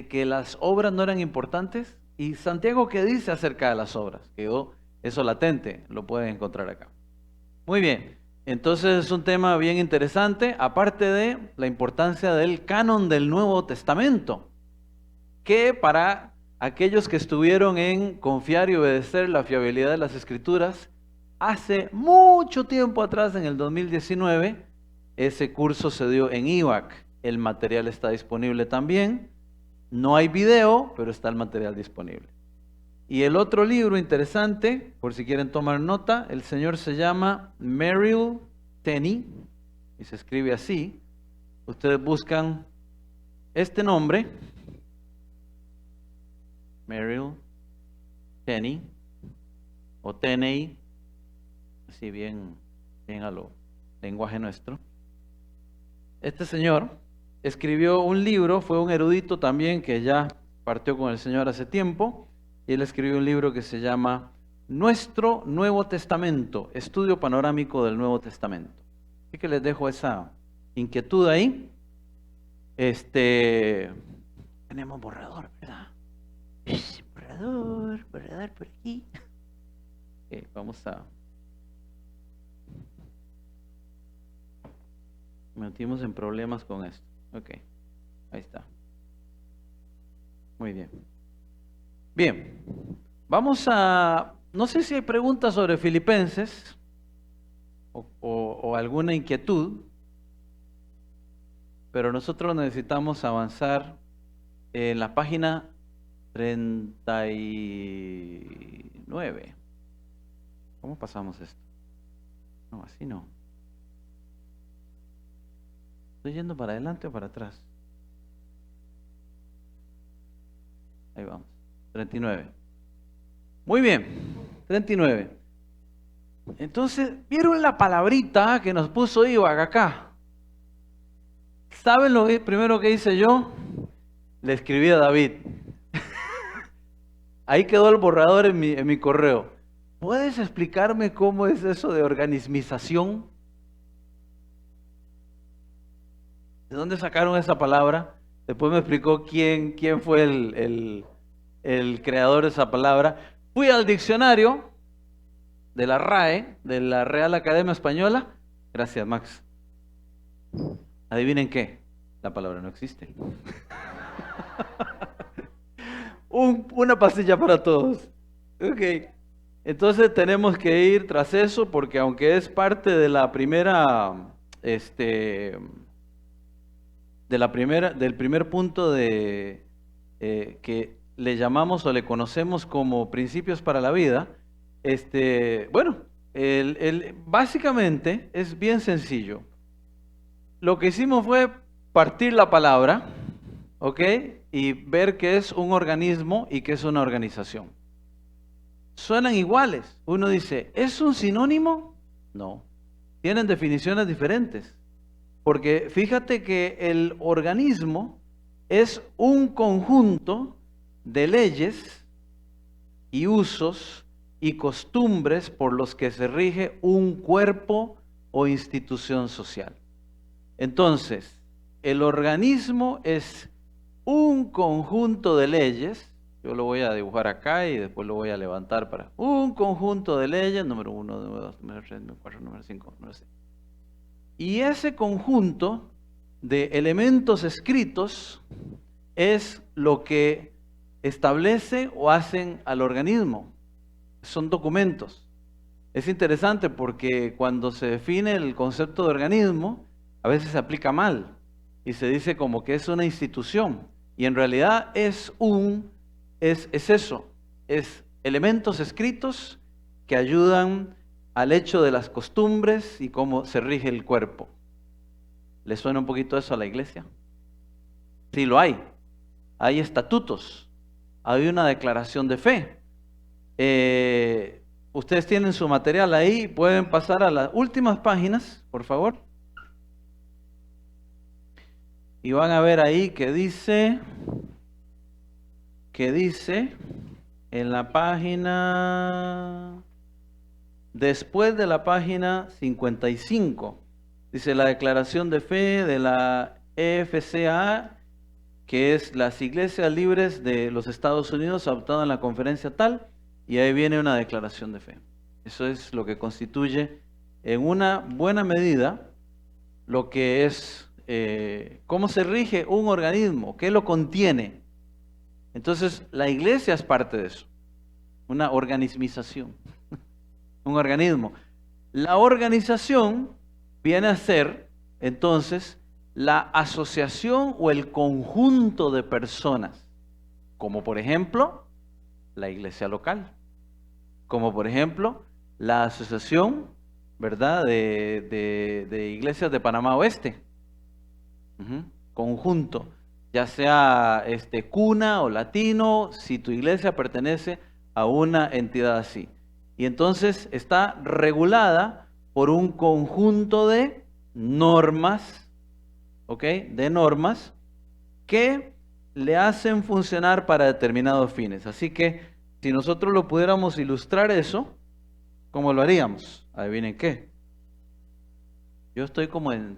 que las obras no eran importantes, y Santiago, ¿qué dice acerca de las obras? Quedó eso latente, lo pueden encontrar acá. Muy bien. Entonces es un tema bien interesante, aparte de la importancia del canon del Nuevo Testamento, que para aquellos que estuvieron en confiar y obedecer la fiabilidad de las Escrituras, hace mucho tiempo atrás, en el 2019, ese curso se dio en IVAC. El material está disponible también. No hay video, pero está el material disponible. Y el otro libro interesante, por si quieren tomar nota, el señor se llama Merrill Tenney, y se escribe así. Ustedes buscan este nombre, Merrill Tenney, o Tenney, así bien a lo lenguaje nuestro. Este señor escribió un libro, fue un erudito también que ya partió con el Señor hace tiempo, y él escribió un libro que se llama Nuestro Nuevo Testamento, estudio panorámico del Nuevo Testamento. Así que les dejo esa inquietud ahí. Tenemos borrador, ¿verdad? Borrador por aquí. Okay, vamos a... Metimos en problemas con esto. Ok, ahí está. Muy bien. Bien, vamos a... No sé si hay preguntas sobre Filipenses o alguna inquietud, pero nosotros necesitamos avanzar en la página 39. ¿Cómo pasamos esto? No, así no. ¿Estoy yendo para adelante o para atrás? Ahí vamos. 39. Muy bien. 39. Entonces, ¿vieron la palabrita que nos puso Ivag acá? ¿Saben lo primero que hice yo? Le escribí a David. Ahí quedó el borrador en mi correo. ¿Puedes explicarme cómo es eso de organismización? ¿De dónde sacaron esa palabra? Después me explicó quién fue el creador de esa palabra. Fui al diccionario de la RAE, de la Real Academia Española. Gracias, Max. ¿Adivinen qué? La palabra no existe. Una pastilla para todos. Ok. Entonces tenemos que ir tras eso, porque aunque es parte de la primera, del primer punto de que le llamamos o le conocemos como principios para la vida, básicamente es bien sencillo. Lo que hicimos fue partir la palabra, ¿ok? Y ver qué es un organismo y qué es una organización. suenan iguales. Uno dice, ¿es un sinónimo? No. Tienen definiciones diferentes. Porque fíjate que el organismo es un conjunto de leyes y usos y costumbres por los que se rige un cuerpo o institución social. Entonces, el organismo es un conjunto de leyes. Yo lo voy a dibujar acá y después lo voy a levantar para un conjunto de leyes, número 1, número 2, número 3, número 4, número 5, número 6. Y ese conjunto de elementos escritos es lo que establece o hacen al organismo. Son documentos. Es interesante porque cuando se define el concepto de organismo, a veces se aplica mal y se dice como que es una institución. Y en realidad es eso, es elementos escritos que ayudan al hecho de las costumbres y cómo se rige el cuerpo. ¿Le suena un poquito eso a la iglesia? Sí, lo hay. Hay estatutos, hay una declaración de fe. Ustedes tienen su material ahí, pueden pasar a las últimas páginas, por favor. Y van a ver ahí que dice en la página, después de la página 55, dice la declaración de fe de la EFCA, que es las Iglesias Libres de los Estados Unidos, adoptada en la conferencia tal, y ahí viene una declaración de fe. Eso es lo que constituye en una buena medida lo que es cómo se rige un organismo, qué lo contiene. Entonces, la iglesia es parte de eso, una organismización, un organismo. La organización viene a ser, entonces, la asociación o el conjunto de personas, como por ejemplo, la iglesia local, como por ejemplo, la asociación, ¿verdad?, de iglesias de Panamá Oeste. Conjunto, ya sea cuna o latino, si tu iglesia pertenece a una entidad así. Y entonces está regulada por un conjunto de normas, ¿ok? De normas que le hacen funcionar para determinados fines. Así que si nosotros lo pudiéramos ilustrar eso, ¿cómo lo haríamos? Adivinen qué. Yo estoy como en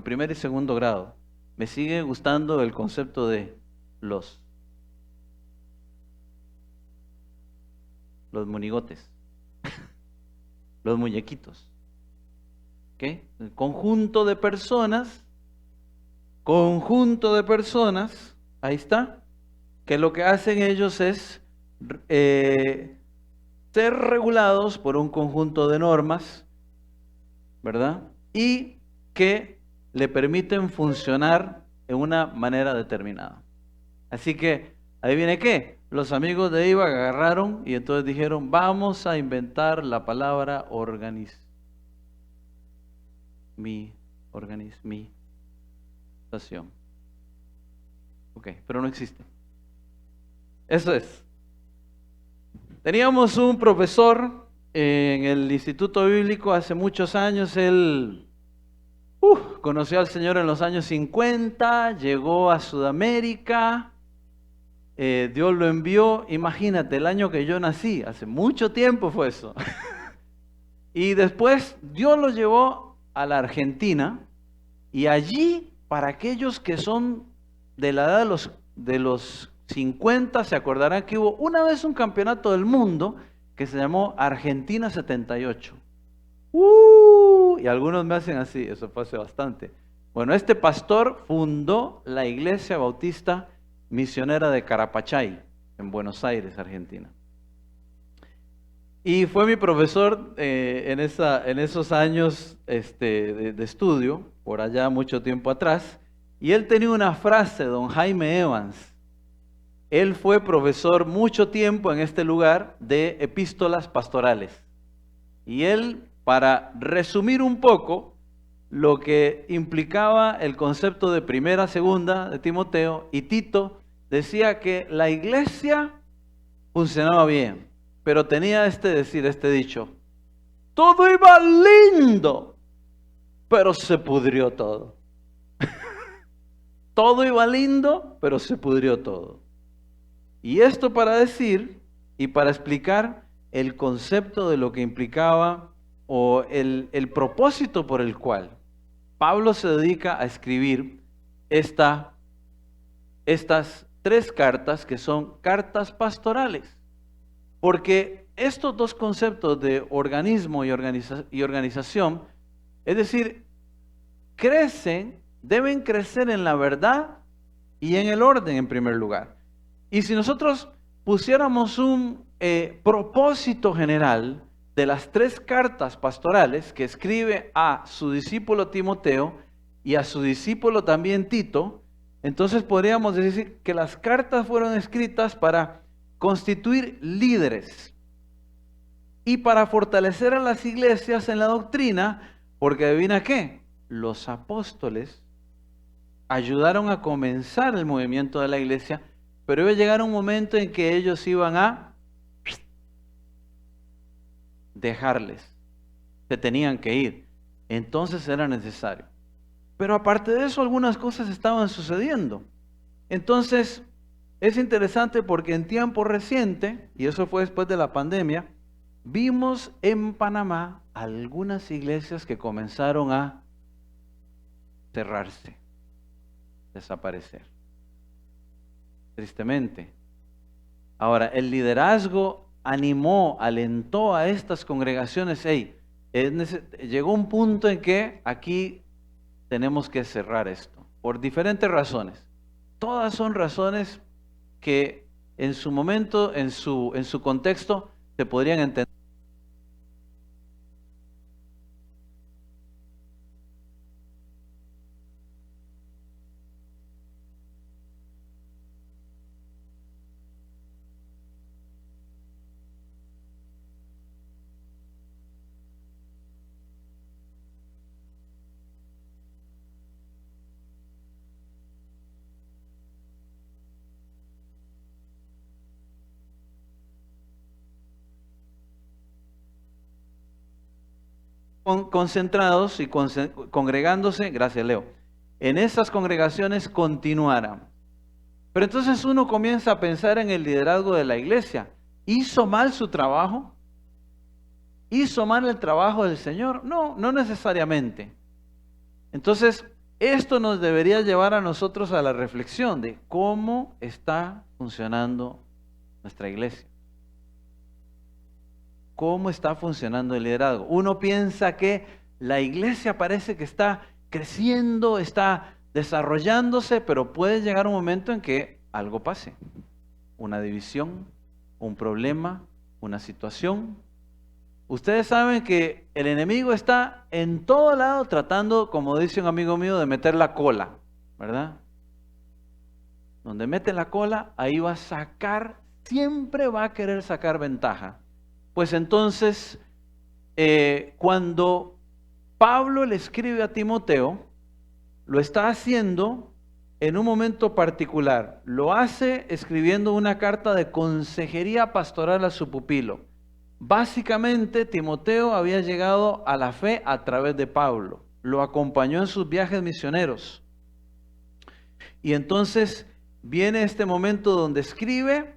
primer y segundo grado. Me sigue gustando el concepto de los monigotes, los muñequitos. ¿Ok? El conjunto de personas, ahí está, que lo que hacen ellos es ser regulados por un conjunto de normas, ¿verdad? Y que le permiten funcionar en una manera determinada. Así que, ¿ahí viene qué? Los amigos de IVA agarraron y entonces dijeron, vamos a inventar la palabra organización. Ok, pero no existe. Eso es. Teníamos un profesor en el Instituto Bíblico hace muchos años. Él conoció al Señor en los años 50, llegó a Sudamérica, Dios lo envió, imagínate, el año que yo nací, hace mucho tiempo fue eso. Y después Dios lo llevó a la Argentina, y allí, para aquellos que son de la edad de los 50, se acordarán que hubo una vez un campeonato del mundo que se llamó Argentina 78. Y algunos me hacen así, eso fue hace bastante. Bueno, este pastor fundó la Iglesia Bautista Misionera de Carapachay, en Buenos Aires, Argentina. Y fue mi profesor en esos años de estudio, por allá mucho tiempo atrás. Y él tenía una frase, don Jaime Evans. Él fue profesor mucho tiempo en este lugar de epístolas pastorales. Y él, para resumir un poco lo que implicaba el concepto de primera, segunda de Timoteo y Tito, decía que la iglesia funcionaba bien, pero tenía este dicho: todo iba lindo, pero se pudrió todo. Todo iba lindo, pero se pudrió todo. Y esto para decir y para explicar el concepto de lo que implicaba o el propósito por el cual Pablo se dedica a escribir estas 3 cartas, que son cartas pastorales. Porque estos 2 conceptos de organismo y organización, es decir, deben crecer en la verdad y en el orden en primer lugar. Y si nosotros pusiéramos un propósito general de las 3 cartas pastorales que escribe a su discípulo Timoteo y a su discípulo también Tito, entonces podríamos decir que las cartas fueron escritas para constituir líderes y para fortalecer a las iglesias en la doctrina, porque adivina qué, los apóstoles ayudaron a comenzar el movimiento de la iglesia, pero iba a llegar un momento en que ellos iban a dejarles, se tenían que ir, entonces era necesario. Pero aparte de eso, algunas cosas estaban sucediendo. Entonces, es interesante porque en tiempo reciente, y eso fue después de la pandemia, vimos en Panamá algunas iglesias que comenzaron a cerrarse, desaparecer. Tristemente. Ahora, el liderazgo alentó a estas congregaciones: llegó un punto en que aquí tenemos que cerrar esto, por diferentes razones. Todas son razones que en su momento, en su contexto, se podrían entender. Concentrados y congregándose, gracias Leo, en esas congregaciones continuaran. Pero entonces uno comienza a pensar en el liderazgo de la iglesia. ¿Hizo mal su trabajo? ¿Hizo mal el trabajo del Señor? No, no necesariamente. Entonces, esto nos debería llevar a nosotros a la reflexión de cómo está funcionando nuestra iglesia. ¿Cómo está funcionando el liderazgo? Uno piensa que la iglesia parece que está creciendo, está desarrollándose, pero puede llegar un momento en que algo pase. Una división, un problema, una situación. Ustedes saben que el enemigo está en todo lado tratando, como dice un amigo mío, de meter la cola, ¿verdad? Donde mete la cola, ahí va a sacar, siempre va a querer sacar ventaja. Pues entonces, cuando Pablo le escribe a Timoteo, lo está haciendo en un momento particular. Lo hace escribiendo una carta de consejería pastoral a su pupilo. Básicamente, Timoteo había llegado a la fe a través de Pablo. Lo acompañó en sus viajes misioneros. Y entonces viene este momento donde escribe,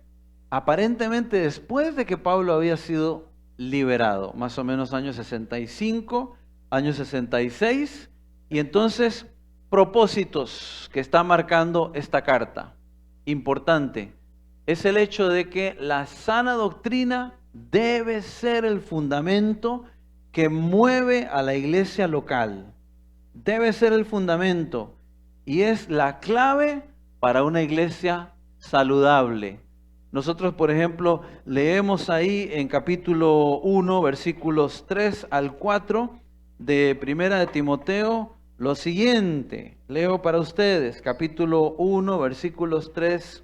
aparentemente después de que Pablo había sido liberado, más o menos año 65, año 66, y entonces propósitos que está marcando esta carta. Importante, es el hecho de que la sana doctrina debe ser el fundamento que mueve a la iglesia local. Debe ser el fundamento y es la clave para una iglesia saludable. Nosotros, por ejemplo, leemos ahí en capítulo 1, versículos 3 al 4 de Primera de Timoteo lo siguiente. Leo para ustedes, capítulo 1, versículos 3,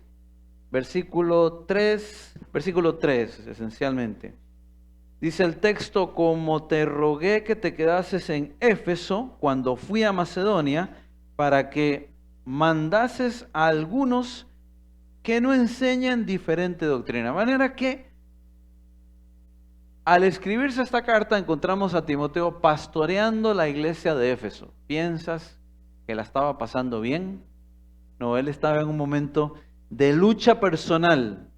versículo 3 esencialmente. Dice el texto: como te rogué que te quedases en Éfeso cuando fui a Macedonia, para que mandases a algunos que no enseñan diferente doctrina. De manera que al escribirse esta carta encontramos a Timoteo pastoreando la iglesia de Éfeso. ¿Piensas que la estaba pasando bien? No, él estaba en un momento de lucha personal.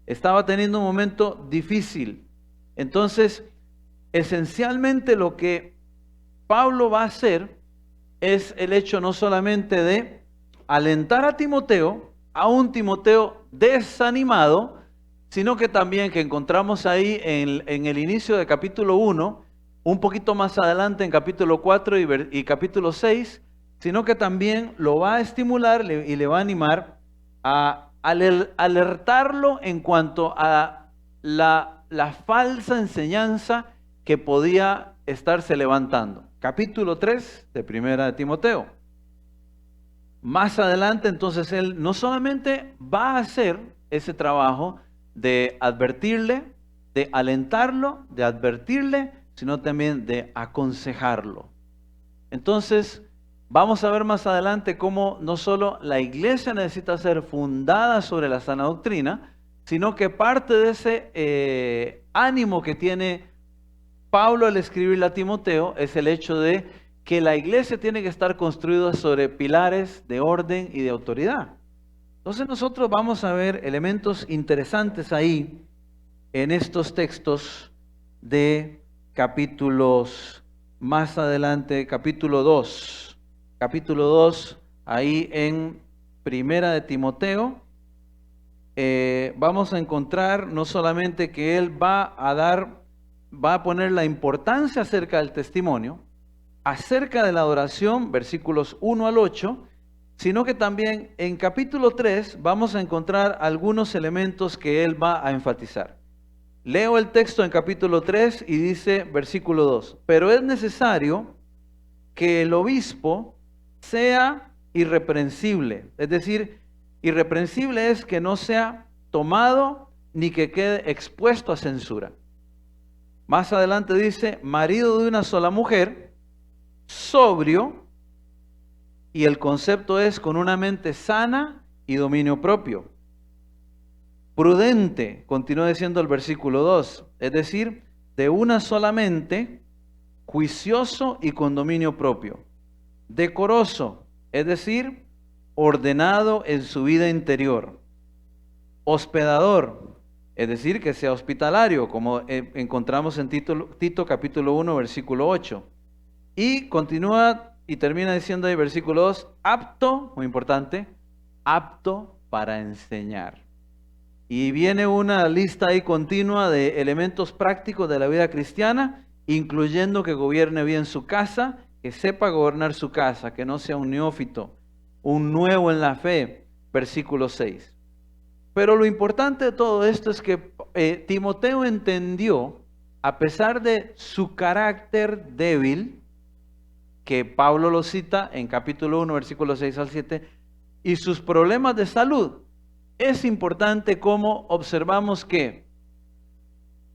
Estaba teniendo un momento difícil. Entonces, esencialmente lo que Pablo va a hacer es el hecho no solamente de alentar a Timoteo, a un Timoteo desanimado, sino que también que encontramos ahí en el inicio de capítulo 1, un poquito más adelante en capítulo 4 y capítulo 6, sino que también lo va a estimular y le va a animar a alertarlo en cuanto a la falsa enseñanza que podía estarse levantando. Capítulo 3 de Primera de Timoteo. Más adelante, entonces, él no solamente va a hacer ese trabajo de advertirle, de alentarlo, de advertirle, sino también de aconsejarlo. Entonces, vamos a ver más adelante cómo no solo la iglesia necesita ser fundada sobre la sana doctrina, sino que parte de ese ánimo que tiene Pablo al escribirle a Timoteo es el hecho de que la iglesia tiene que estar construida sobre pilares de orden y de autoridad. Entonces nosotros vamos a ver elementos interesantes ahí en estos textos de capítulos más adelante, capítulo 2. Capítulo 2, ahí en Primera de Timoteo, vamos a encontrar no solamente que él va a poner la importancia acerca del testimonio, acerca de la adoración, versículos 1 al 8, sino que también en capítulo 3 vamos a encontrar algunos elementos que él va a enfatizar. Leo el texto en capítulo 3 y dice, versículo 2, pero es necesario que el obispo sea irreprensible, es decir, irreprensible es que no sea tomado ni que quede expuesto a censura. Más adelante dice, marido de una sola mujer, sobrio, y el concepto es con una mente sana y dominio propio. Prudente, continúa diciendo el versículo 2, es decir, de una sola mente, juicioso y con dominio propio. Decoroso, es decir, ordenado en su vida interior. Hospedador, es decir, que sea hospitalario, como encontramos en Tito capítulo 1, versículo 8. Y continúa y termina diciendo ahí versículo 2, apto, muy importante, apto para enseñar. Y viene una lista ahí continua de elementos prácticos de la vida cristiana, incluyendo que gobierne bien su casa, que sepa gobernar su casa, que no sea un neófito, un nuevo en la fe, versículo 6. Pero lo importante de todo esto es que Timoteo entendió, a pesar de su carácter débil, que Pablo lo cita en capítulo 1, versículos 6 al 7, y sus problemas de salud, es importante cómo observamos que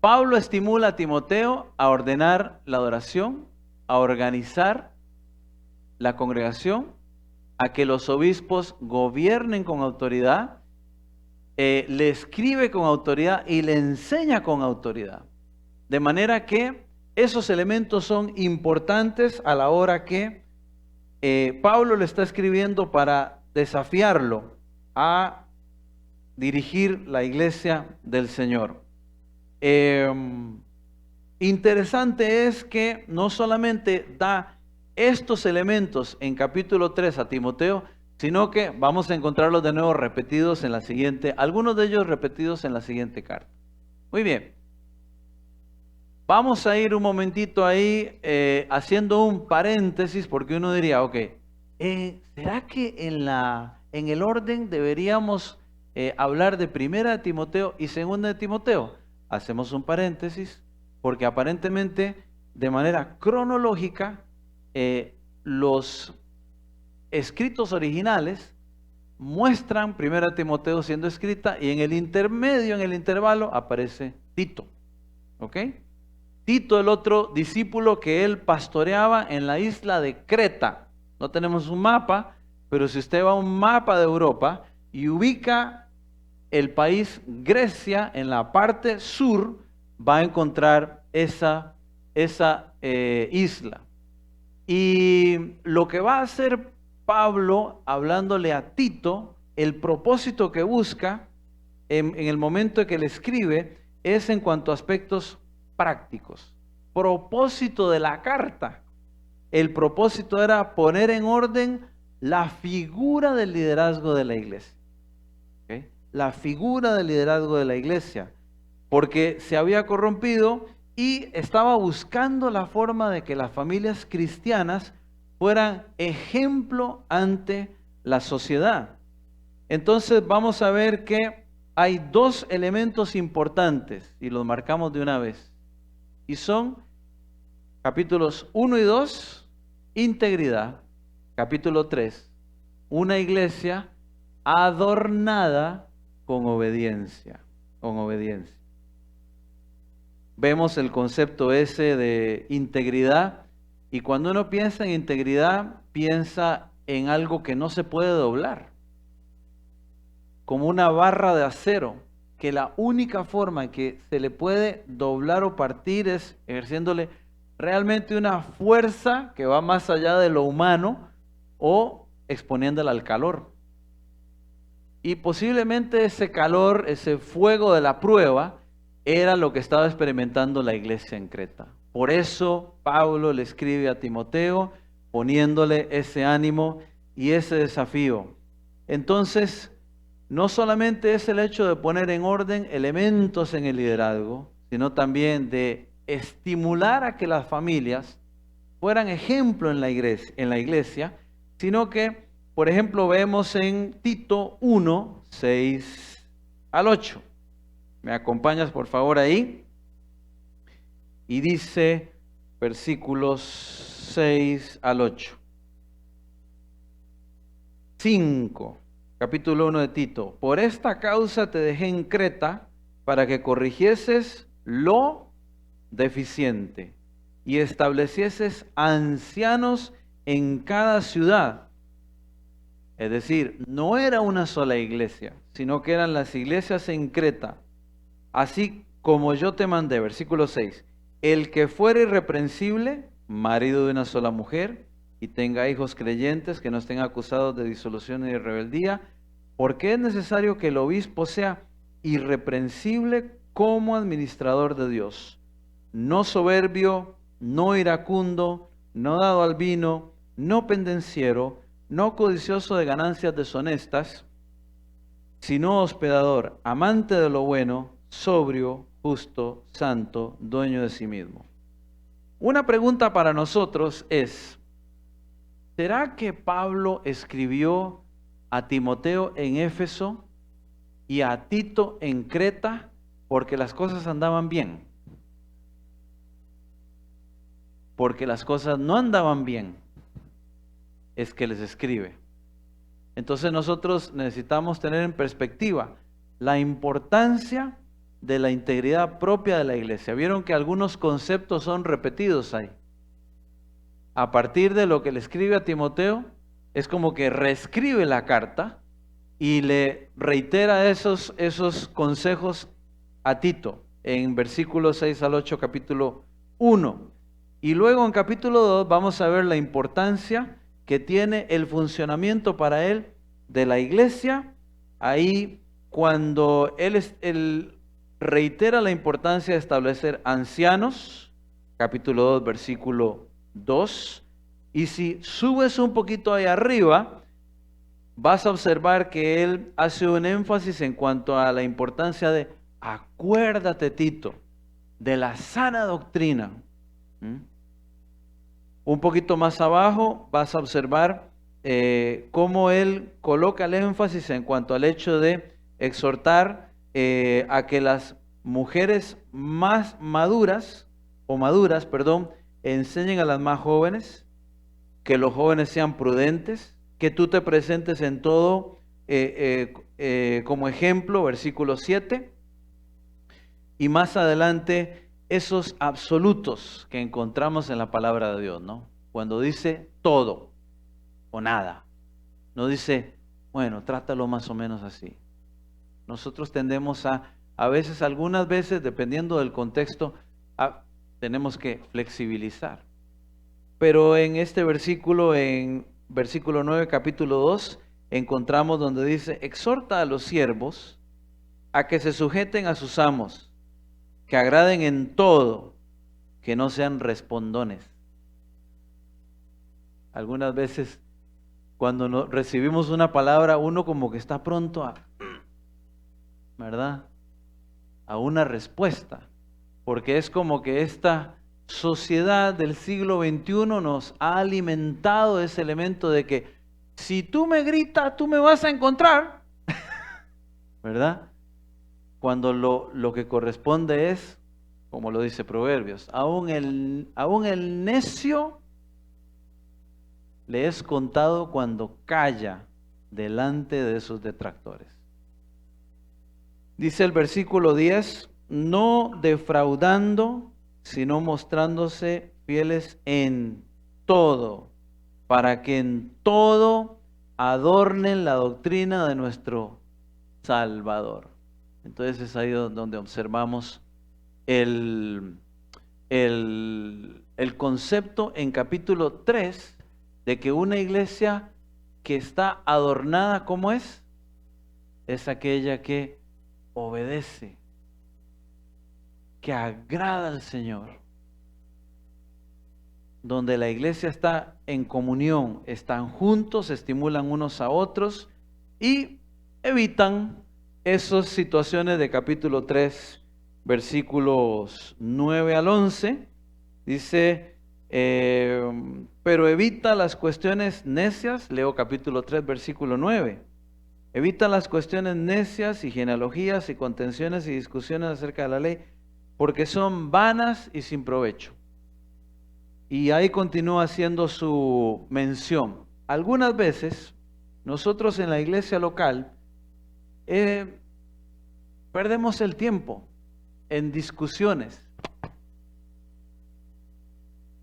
Pablo estimula a Timoteo a ordenar la adoración, a organizar la congregación, a que los obispos gobiernen con autoridad, le escribe con autoridad y le enseña con autoridad. De manera que esos elementos son importantes a la hora que Pablo le está escribiendo para desafiarlo a dirigir la iglesia del Señor. Interesante es que no solamente da estos elementos en capítulo 3 a Timoteo, sino que vamos a encontrarlos de nuevo repetidos en la siguiente, algunos de ellos repetidos en la siguiente carta. Muy bien. Vamos a ir un momentito ahí haciendo un paréntesis porque uno diría, ok, ¿será que en el orden deberíamos hablar de Primera de Timoteo y Segunda de Timoteo? Hacemos un paréntesis porque aparentemente de manera cronológica los escritos originales muestran Primera de Timoteo siendo escrita y en el intermedio, en el intervalo, aparece Tito. ¿Ok? Tito, el otro discípulo que él pastoreaba en la isla de Creta. No tenemos un mapa, pero si usted va a un mapa de Europa y ubica el país Grecia en la parte sur, va a encontrar esa isla. Y lo que va a hacer Pablo, hablándole a Tito, el propósito que busca en el momento en que le escribe, es en cuanto a aspectos prácticos. Propósito de la carta. El propósito era poner en orden la figura del liderazgo de la iglesia. ¿Okay? La figura del liderazgo de la iglesia. Porque se había corrompido y estaba buscando la forma de que las familias cristianas fueran ejemplo ante la sociedad. Entonces vamos a ver que hay dos elementos importantes y los marcamos de una vez. Y son capítulos 1 y 2, integridad. Capítulo 3, una iglesia adornada con obediencia. Con obediencia. Vemos el concepto ese de integridad, y cuando uno piensa en integridad, piensa en algo que no se puede doblar, como una barra de acero, que la única forma en que se le puede doblar o partir es ejerciéndole realmente una fuerza que va más allá de lo humano o exponiéndola al calor. Y posiblemente ese calor, ese fuego de la prueba, era lo que estaba experimentando la iglesia en Creta. Por eso Pablo le escribe a Timoteo poniéndole ese ánimo y ese desafío. Entonces, no solamente es el hecho de poner en orden elementos en el liderazgo, sino también de estimular a que las familias fueran ejemplo en la iglesia, sino que, por ejemplo, vemos en Tito 1, 6 al 8. ¿Me acompañas por favor ahí? Y dice versículos 6 al 8. 5, capítulo 1 de Tito. Por esta causa te dejé en Creta para que corrigieses lo deficiente y establecieses ancianos en cada ciudad. Es decir, no era una sola iglesia, sino que eran las iglesias en Creta. Así como yo te mandé, versículo 6, el que fuere irreprensible, marido de una sola mujer, y tenga hijos creyentes que no estén acusados de disolución y de rebeldía, porque es necesario que el obispo sea irreprensible como administrador de Dios, no soberbio, no iracundo, no dado al vino, no pendenciero, no codicioso de ganancias deshonestas, sino hospedador, amante de lo bueno, sobrio, justo, santo, dueño de sí mismo. Una pregunta para nosotros es, ¿será que Pablo escribió a Timoteo en Éfeso y a Tito en Creta porque las cosas andaban bien? Porque las cosas no andaban bien, es que les escribe. Entonces nosotros necesitamos tener en perspectiva la importancia de la integridad propia de la iglesia. Vieron que algunos conceptos son repetidos ahí. A partir de lo que le escribe a Timoteo, es como que reescribe la carta y le reitera esos consejos a Tito en versículos 6 al 8, capítulo 1. Y luego en capítulo 2 vamos a ver la importancia que tiene el funcionamiento para él de la iglesia. Ahí cuando él reitera la importancia de establecer ancianos, capítulo 2, versículo 2. Y si subes un poquito ahí arriba, vas a observar que él hace un énfasis en cuanto a la importancia de acuérdate, Tito, de la sana doctrina. Un poquito más abajo vas a observar cómo él coloca el énfasis en cuanto al hecho de exhortar a que las mujeres más maduras, enseñen a las más jóvenes, que los jóvenes sean prudentes, que tú te presentes en todo como ejemplo, versículo 7, y más adelante esos absolutos que encontramos en la palabra de Dios, ¿no? Cuando dice todo o nada, no dice, bueno, trátalo más o menos así. Nosotros tendemos a a veces, algunas veces, dependiendo del contexto, tenemos que flexibilizar. Pero en este versículo, en versículo 9, capítulo 2, encontramos donde dice: exhorta a los siervos a que se sujeten a sus amos, que agraden en todo, que no sean respondones. Algunas veces cuando recibimos una palabra, uno como que está pronto a, ¿verdad?, a una respuesta, porque es como que esta sociedad del siglo XXI nos ha alimentado ese elemento de que si tú me gritas, tú me vas a encontrar, ¿verdad? Cuando lo que corresponde es, como lo dice Proverbios, aún el necio le es contado cuando calla delante de sus detractores. Dice el versículo 10, no defraudando, sino mostrándose fieles en todo, para que en todo adornen la doctrina de nuestro Salvador. Entonces es ahí donde observamos el concepto en capítulo 3 de que una iglesia que está adornada, ¿cómo es? Es aquella que obedece, que agrada al Señor, donde la iglesia está en comunión, están juntos, se estimulan unos a otros y evitan esas situaciones de capítulo 3, versículos 9 al 11, dice, pero evita las cuestiones necias, leo capítulo 3, versículo 9, evita las cuestiones necias y genealogías y contenciones y discusiones acerca de la ley, porque son vanas y sin provecho. Y ahí continúa haciendo su mención. Algunas veces, nosotros en la iglesia local, perdemos el tiempo en discusiones.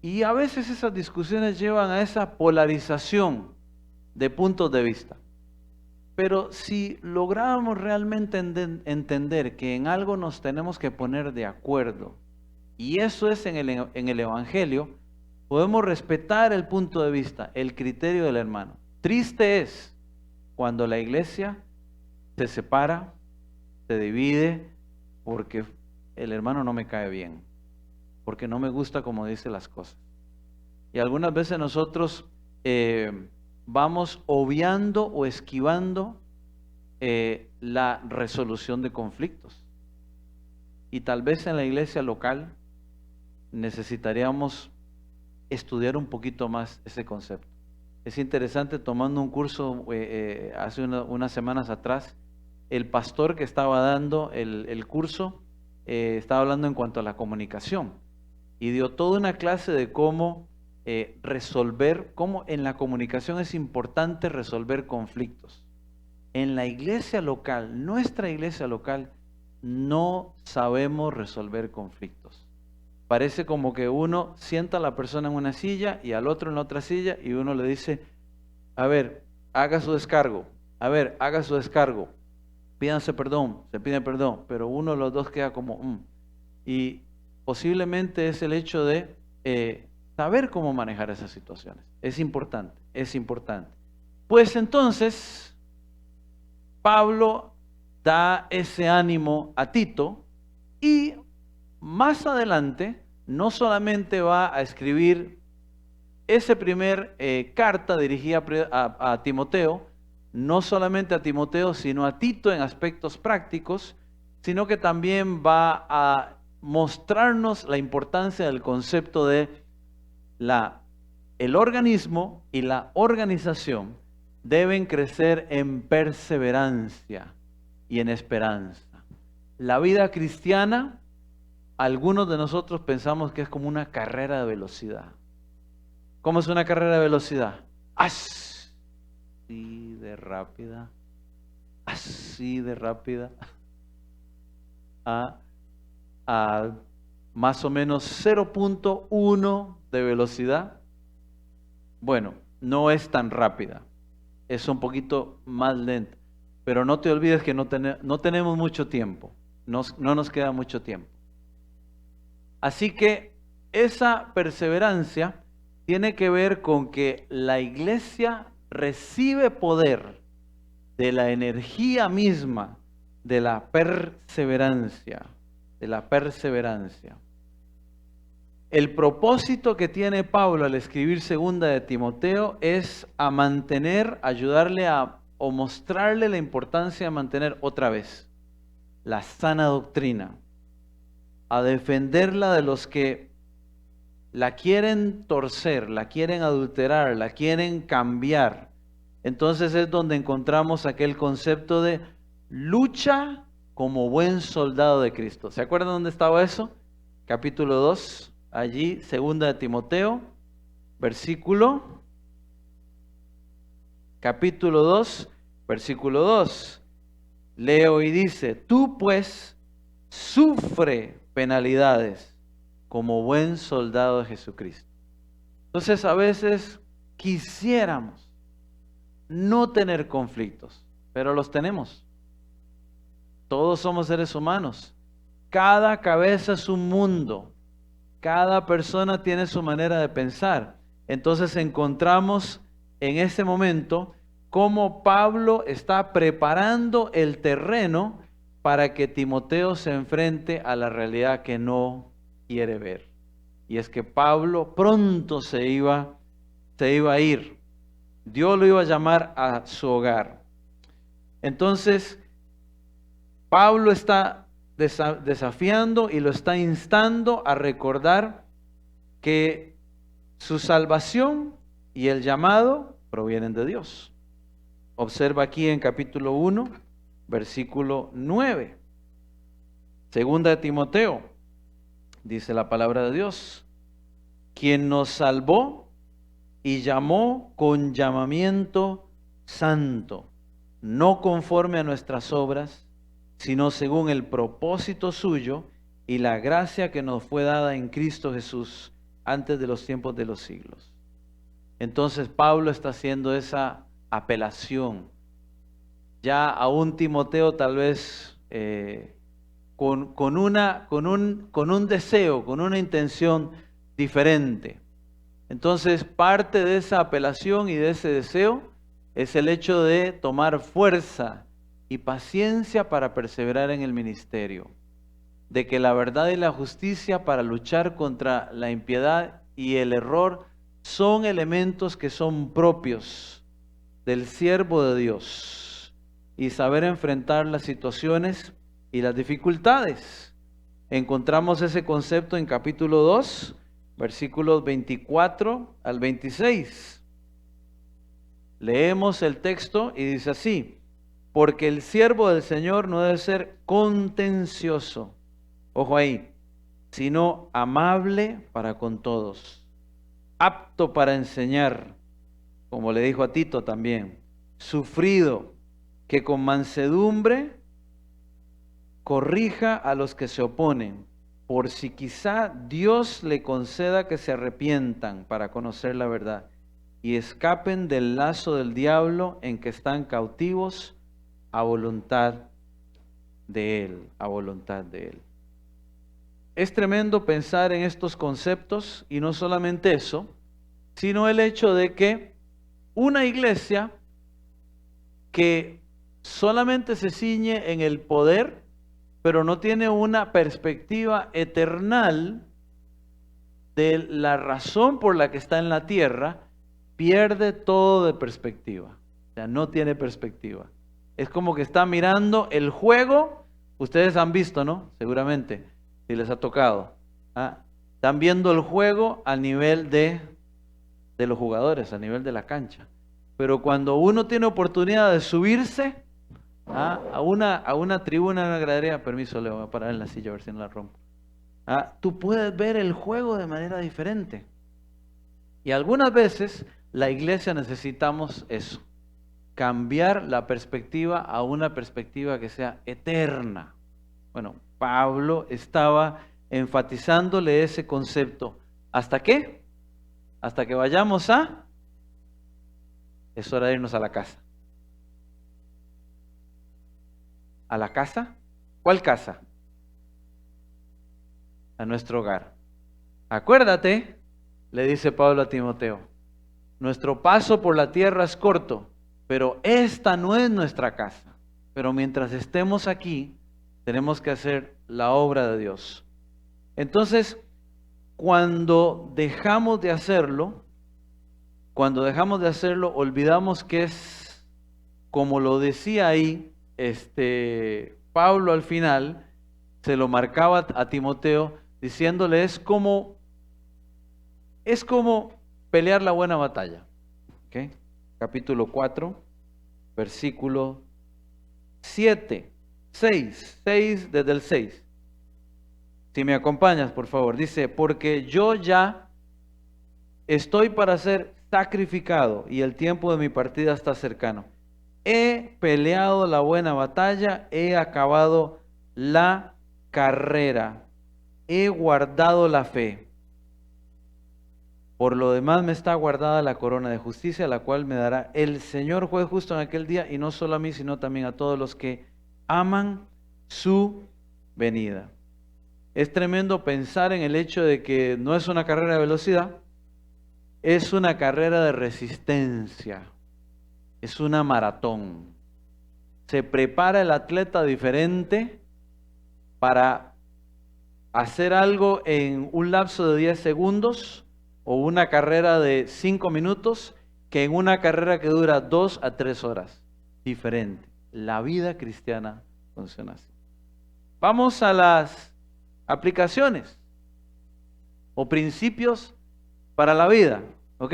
Y a veces esas discusiones llevan a esa polarización de puntos de vista. Pero si logramos realmente entender que en algo nos tenemos que poner de acuerdo, y eso es en el Evangelio, podemos respetar el punto de vista, el criterio del hermano. Triste es cuando la iglesia se separa, se divide, porque el hermano no me cae bien, porque no me gusta como dice las cosas. Y algunas veces nosotros vamos obviando o esquivando la resolución de conflictos. Y tal vez en la iglesia local necesitaríamos estudiar un poquito más ese concepto. Es interesante, tomando un curso hace unas semanas atrás, el pastor que estaba dando el curso estaba hablando en cuanto a la comunicación y dio toda una clase de cómo resolver, cómo en la comunicación es importante resolver conflictos. En la iglesia local, nuestra iglesia local, no sabemos resolver conflictos. Parece como que uno sienta a la persona en una silla y al otro en la otra silla y uno le dice, a ver, haga su descargo, a ver, haga su descargo, pídanse perdón, se pide perdón, pero uno de los dos queda como, Y posiblemente es el hecho de saber cómo manejar esas situaciones. Es importante, es importante. Pues entonces, Pablo da ese ánimo a Tito y más adelante no solamente va a escribir esa primer carta dirigida a Timoteo, no solamente a Timoteo, sino a Tito en aspectos prácticos, sino que también va a mostrarnos la importancia del concepto de el organismo y la organización deben crecer en perseverancia y en esperanza. La vida cristiana, algunos de nosotros pensamos que es como una carrera de velocidad. ¿Cómo es una carrera de velocidad? Así de rápida, así de rápida, a más o menos 0.1 de velocidad. Bueno, no es tan rápida, es un poquito más lenta, pero no te olvides que no tenemos mucho tiempo. no nos queda mucho tiempo. Así que esa perseverancia tiene que ver con que la iglesia recibe poder de la energía misma de la perseverancia, El propósito que tiene Pablo al escribir segunda de Timoteo es a mantener, ayudarle o mostrarle la importancia de mantener otra vez la sana doctrina, a defenderla de los que la quieren torcer, la quieren adulterar, la quieren cambiar. Entonces es donde encontramos aquel concepto de lucha como buen soldado de Cristo. ¿Se acuerdan dónde estaba eso? Capítulo 2, allí, segunda de Timoteo, capítulo 2, versículo 2. Leo y dice, tú pues sufre penalidades como buen soldado de Jesucristo. Entonces a veces quisiéramos no tener conflictos, pero los tenemos. Todos somos seres humanos. Cada cabeza es un mundo. Cada persona tiene su manera de pensar. Entonces encontramos en ese momento cómo Pablo está preparando el terreno para que Timoteo se enfrente a la realidad que no quiere ver. Y es que Pablo pronto se iba a ir. Dios lo iba a llamar a su hogar. Entonces, Pablo está desafiando y lo está instando a recordar que su salvación y el llamado provienen de Dios. Observa aquí en capítulo 1, versículo 9. Segunda de Timoteo, dice la palabra de Dios, quien nos salvó y llamó con llamamiento santo, no conforme a nuestras obras, sino según el propósito suyo y la gracia que nos fue dada en Cristo Jesús antes de los tiempos de los siglos. Entonces Pablo está haciendo esa apelación. Ya a un Timoteo tal vez con un deseo, con una intención diferente. Entonces parte de esa apelación y de ese deseo es el hecho de tomar fuerza y paciencia para perseverar en el ministerio, de que la verdad y la justicia para luchar contra la impiedad y el error son elementos que son propios del siervo de Dios, y saber enfrentar las situaciones y las dificultades. Encontramos ese concepto en capítulo 2, versículos 24 al 26. Leemos el texto y dice así: porque el siervo del Señor no debe ser contencioso, ojo ahí, sino amable para con todos, apto para enseñar, como le dijo a Tito también, sufrido, que con mansedumbre corrija a los que se oponen, por si quizá Dios le conceda que se arrepientan para conocer la verdad y escapen del lazo del diablo en que están cautivos a voluntad de Él, a voluntad de Él. Es tremendo pensar en estos conceptos, y no solamente eso, sino el hecho de que una iglesia que solamente se ciñe en el poder, pero no tiene una perspectiva eternal de la razón por la que está en la tierra, pierde todo de perspectiva. O sea, no tiene perspectiva. Es como que está mirando el juego. Ustedes han visto, ¿no? Seguramente, si les ha tocado. Están viendo el juego a nivel de los jugadores, a nivel de la cancha. Pero cuando uno tiene oportunidad de subirse a una tribuna, a una gradería, permiso, le voy a parar en la silla a ver si no la rompo. Tú puedes ver el juego de manera diferente. Y algunas veces la iglesia necesitamos eso, cambiar la perspectiva a una perspectiva que sea eterna. Bueno, Pablo estaba enfatizándole ese concepto. ¿Hasta qué? Hasta que vayamos es hora de irnos a la casa. ¿A la casa? ¿Cuál casa? a nuestro hogar. Acuérdate, le dice Pablo a Timoteo, nuestro paso por la tierra es corto, pero esta no es nuestra casa. Pero mientras estemos aquí, tenemos que hacer la obra de Dios. Entonces, cuando dejamos de hacerlo, olvidamos que es, como lo decía ahí, Pablo al final, se lo marcaba a Timoteo, diciéndole, es como pelear la buena batalla. ¿Okay? Capítulo 4, versículo 6 desde el 6. Si me acompañas, por favor. Dice, porque yo ya estoy para ser sacrificado y el tiempo de mi partida está cercano. He peleado la buena batalla, he acabado la carrera, he guardado la fe. Por lo demás me está guardada la corona de justicia, la cual me dará el Señor juez justo en aquel día, y no solo a mí, sino también a todos los que aman su venida. Es tremendo pensar en el hecho de que no es una carrera de velocidad, es una carrera de resistencia, es una maratón. Se prepara el atleta diferente para hacer algo en un lapso de 10 segundos o una carrera de 5 minutos que en una carrera que dura 2 a 3 horas. Diferente. La vida cristiana funciona así. Vamos a las aplicaciones o principios para la vida, ¿ok?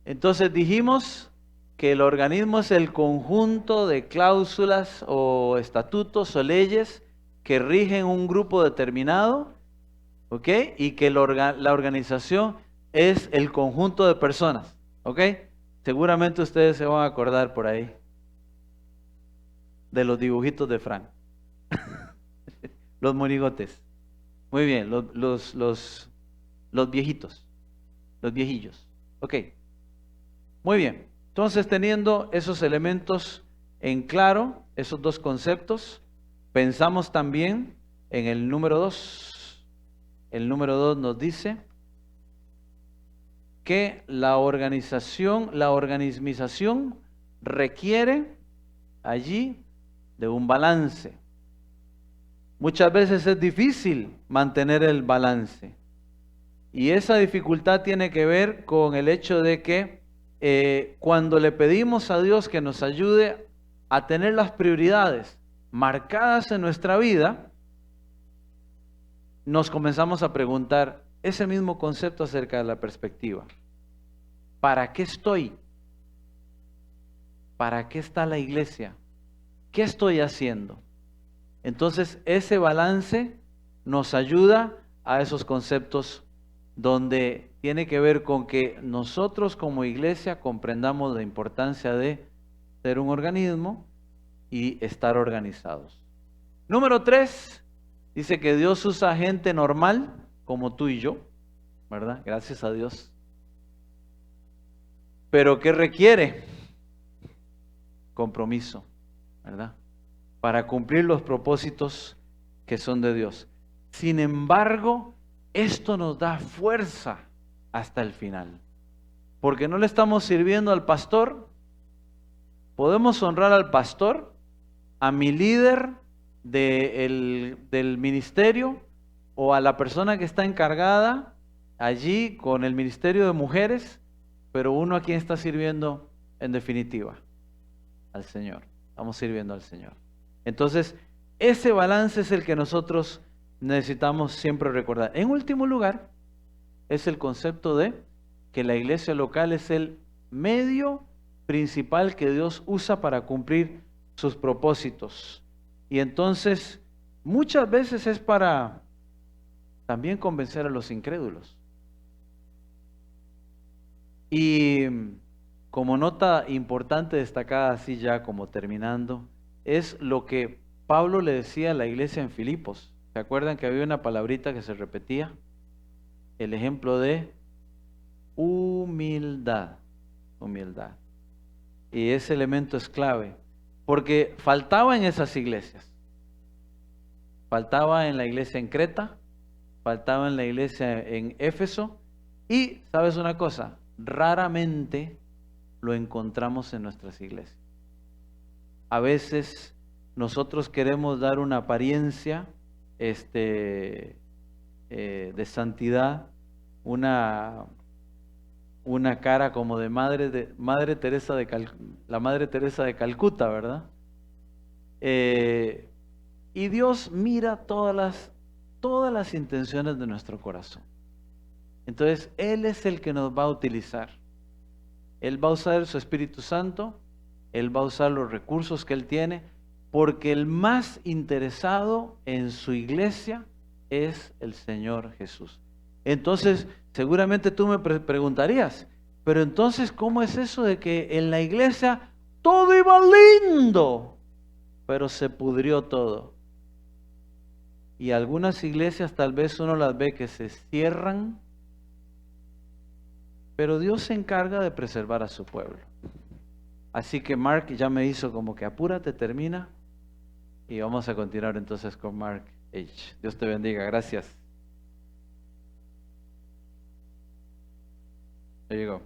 Entonces dijimos que el organismo es el conjunto de cláusulas o estatutos o leyes que rigen un grupo determinado, ¿ok? Y que la organización es el conjunto de personas, ¿ok? Seguramente ustedes se van a acordar por ahí de los dibujitos de Frank. Los monigotes. Muy bien, los viejitos, los viejillos. Ok, muy bien. Entonces, teniendo esos elementos en claro, esos dos conceptos, pensamos también en el número 2. El número 2 nos dice que la organización requiere allí de un balance. Muchas veces es difícil mantener el balance. Y esa dificultad tiene que ver con el hecho de que cuando le pedimos a Dios que nos ayude a tener las prioridades marcadas en nuestra vida, nos comenzamos a preguntar ese mismo concepto acerca de la perspectiva. ¿Para qué estoy? ¿Para qué está la iglesia? ¿Qué estoy haciendo? Entonces, ese balance nos ayuda a esos conceptos donde tiene que ver con que nosotros como iglesia comprendamos la importancia de ser un organismo y estar organizados. Número 3, dice que Dios usa gente normal como tú y yo, ¿verdad? Gracias a Dios. Pero ¿qué requiere? Compromiso, ¿verdad? Para cumplir los propósitos que son de Dios. Sin embargo, esto nos da fuerza hasta el final. Porque no le estamos sirviendo al pastor. Podemos honrar al pastor, a mi líder del ministerio o a la persona que está encargada allí con el ministerio de mujeres, pero uno a quien está sirviendo en definitiva, al Señor. Estamos sirviendo al Señor. Entonces, ese balance es el que nosotros necesitamos siempre recordar. En último lugar, es el concepto de que la iglesia local es el medio principal que Dios usa para cumplir sus propósitos. Y entonces, muchas veces es para también convencer a los incrédulos. Y como nota importante destacada, así ya como terminando, es lo que Pablo le decía a la iglesia en Filipos. ¿Se acuerdan que había una palabrita que se repetía? El ejemplo de humildad. Humildad. Y ese elemento es clave, porque faltaba en esas iglesias. Faltaba en la iglesia en Creta, faltaba en la iglesia en Éfeso. Y, ¿sabes una cosa? Raramente lo encontramos en nuestras iglesias. A veces nosotros queremos dar una apariencia de santidad, una cara como de Madre Teresa la Madre Teresa de Calcuta, ¿verdad? Y Dios mira todas las intenciones de nuestro corazón. Entonces, Él es el que nos va a utilizar. Él va a usar su Espíritu Santo, Él va a usar los recursos que Él tiene, porque el más interesado en su iglesia es el Señor Jesús. Entonces, seguramente tú me preguntarías, pero entonces, ¿cómo es eso de que en la iglesia todo iba lindo, pero se pudrió todo? Y algunas iglesias tal vez uno las ve que se cierran, pero Dios se encarga de preservar a su pueblo. Así que Mark ya me hizo como que apúrate, termina. Y vamos a continuar entonces con Mark H. Dios te bendiga, gracias. There you go.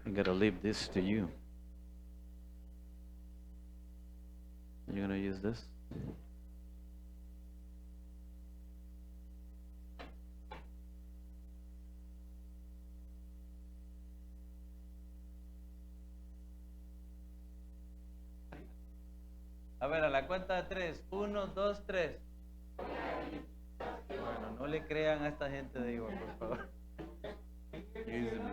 I'm going to leave this to you. You're going to use this? A ver, a la cuenta de 3. 1, 2, 3. Bueno, no le crean a esta gente de Iván, por favor. Use me.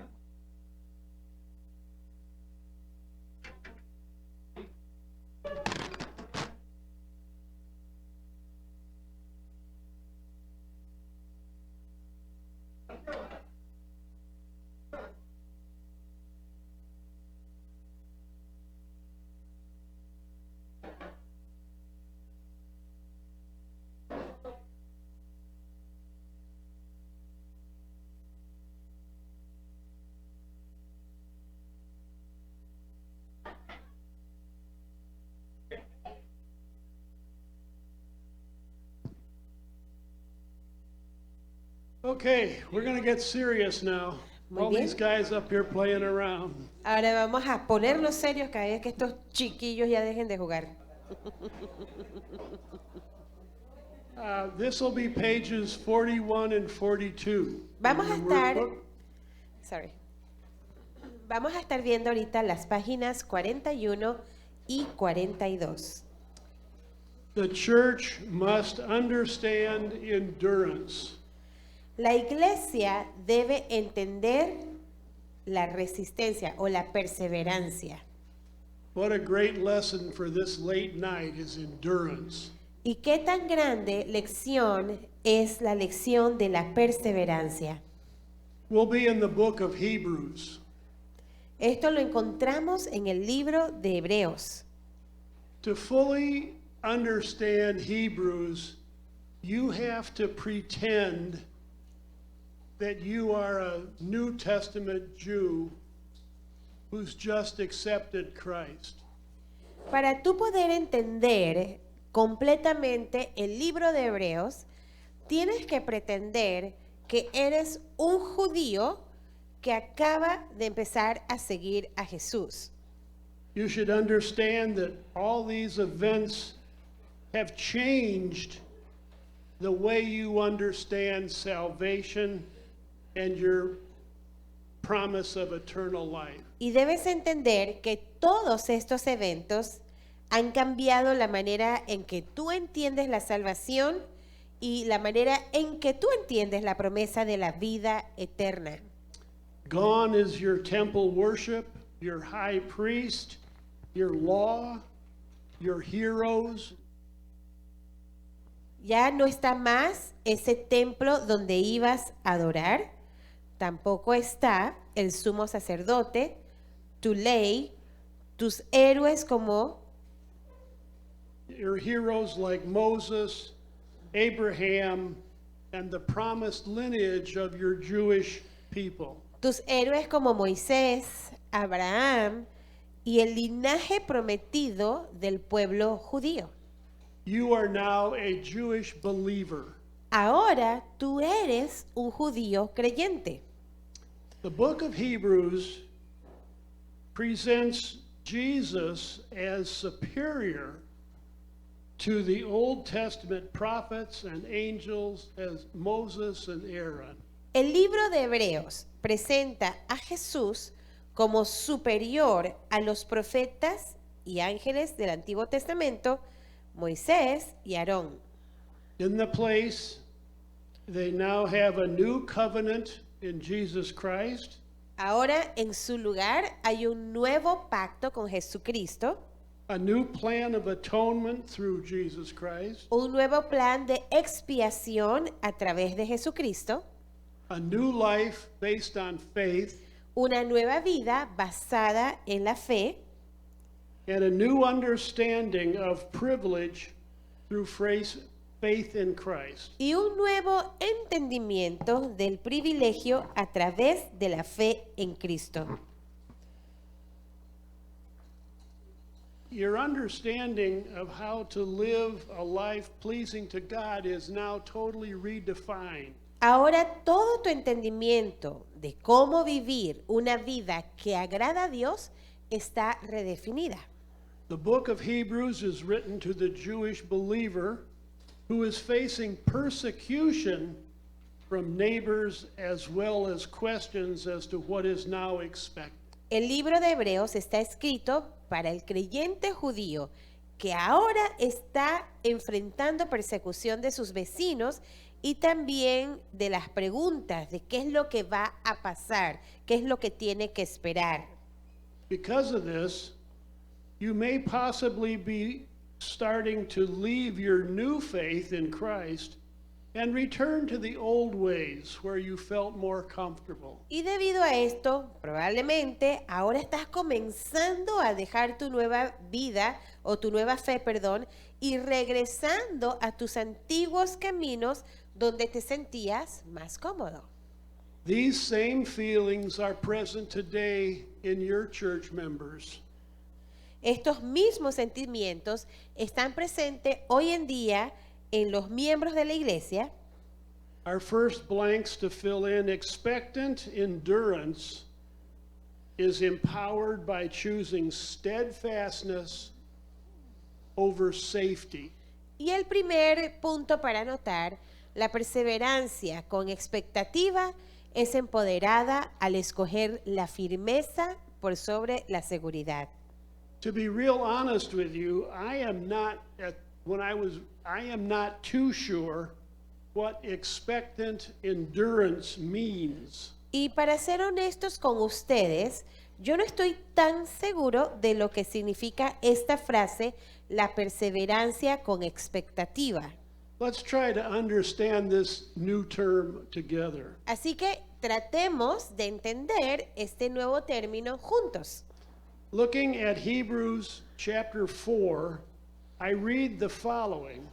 Okay, we're going to get serious now. Muy All bien. these guys up here playing around. Ahora vamos a ponernos serios cada vez que estos chiquillos ya dejen de jugar. This will be pages 41 and 42. Vamos in a the estar, workbook. vamos a estar viendo ahorita las páginas 41 y 42. The church must understand endurance. La iglesia debe entender la resistencia o la perseverancia. What a great lesson for this late night is endurance. ¿Y qué tan grande lección es la lección de la perseverancia? We'll be in the book of Hebrews. Esto lo encontramos en el libro de Hebreos. To fully understand Hebrews, you have to pretend that you are a New Testament Jew who's just accepted Christ. Para tú poder entender completamente el libro de Hebreos, tienes que pretender que eres un judío que acaba de empezar a seguir a Jesús. You should understand that all these events have changed the way you understand salvation and your promise of eternal life. Y debes entender que todos estos eventos han cambiado la manera en que tú entiendes la salvación y la manera en que tú entiendes la promesa de la vida eterna. Gone is your temple worship, your high priest, your law, your heroes. Ya no está más ese templo donde ibas a adorar, tampoco está el sumo sacerdote, tu ley, tus héroes como Your heroes like Moses, Abraham, and the promised lineage of your Jewish people. Tus héroes como Moisés, Abraham y el linaje prometido del pueblo judío. You are now a Jewish believer. Ahora tú eres un judío creyente. The book of Hebrews presents Jesus as superior to the Old Testament prophets and angels as Moses and Aaron. El libro de Hebreos presenta a Jesús como superior a los profetas y ángeles del Antiguo Testamento, Moisés y Aarón. In the place, they now have a new covenant in Jesus Christ. Ahora en su lugar hay un nuevo pacto con Jesucristo, A new plan of atonement through Jesus Christ, un nuevo plan de expiación a través de Jesucristo, a new life based on faith, una nueva vida basada en la fe and a new understanding of privilege through faith in Christ. y un nuevo entendimiento del privilegio a través de la fe en Cristo. Your understanding of how to live a life pleasing to God is now totally redefined. Ahora todo tu entendimiento de cómo vivir una vida que agrada a Dios está redefinida. The book of Hebrews is written to the Jewish believer who is facing persecution from neighbors as well as questions as to what is now expected. El libro de Hebreos está escrito para el creyente judío que ahora está enfrentando persecución de sus vecinos y también de las preguntas de qué es lo que va a pasar, qué es lo que tiene que esperar. Because of this, you may possibly be starting to leave your new faith in Christ and return to the old ways where you felt more comfortable. Y debido a esto, probablemente ahora estás comenzando a dejar tu nueva vida o tu nueva fe, perdón, y regresando a tus antiguos caminos donde te sentías más cómodo. These same feelings are present today in your church members. Estos mismos sentimientos están presentes hoy en día en los miembros de la iglesia. Our first blanks to fill in: expectant endurance is empowered by choosing steadfastness over safety. Y el primer punto para anotar, la perseverancia con expectativa es empoderada al escoger la firmeza por sobre la seguridad. To be real honest with you, I am not too sure what expectant endurance means. Y para ser honestos con ustedes, yo no estoy tan seguro de lo que significa esta frase, la perseverancia con expectativa. Let's try to understand this new term together. Así que tratemos de entender este nuevo término juntos. Looking at Hebrews chapter 4, I read the following.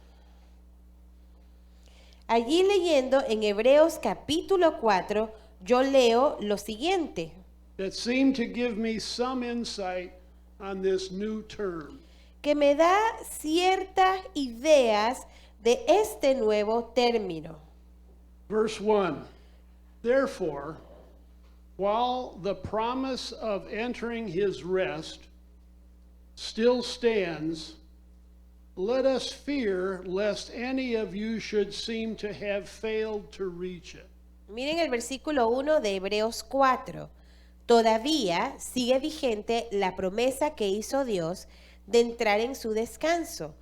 Allí leyendo en Hebreos capítulo 4, yo leo lo siguiente, That seem to give me some insight on this new term. que me da ciertas ideas de este nuevo término. Verse 1. Therefore, while the promise of entering his rest still stands, let us fear lest any of you should seem to have failed to reach it. Miren el versículo 1 de Hebreos 4. Todavía sigue vigente la promesa que hizo Dios de entrar en su descanso.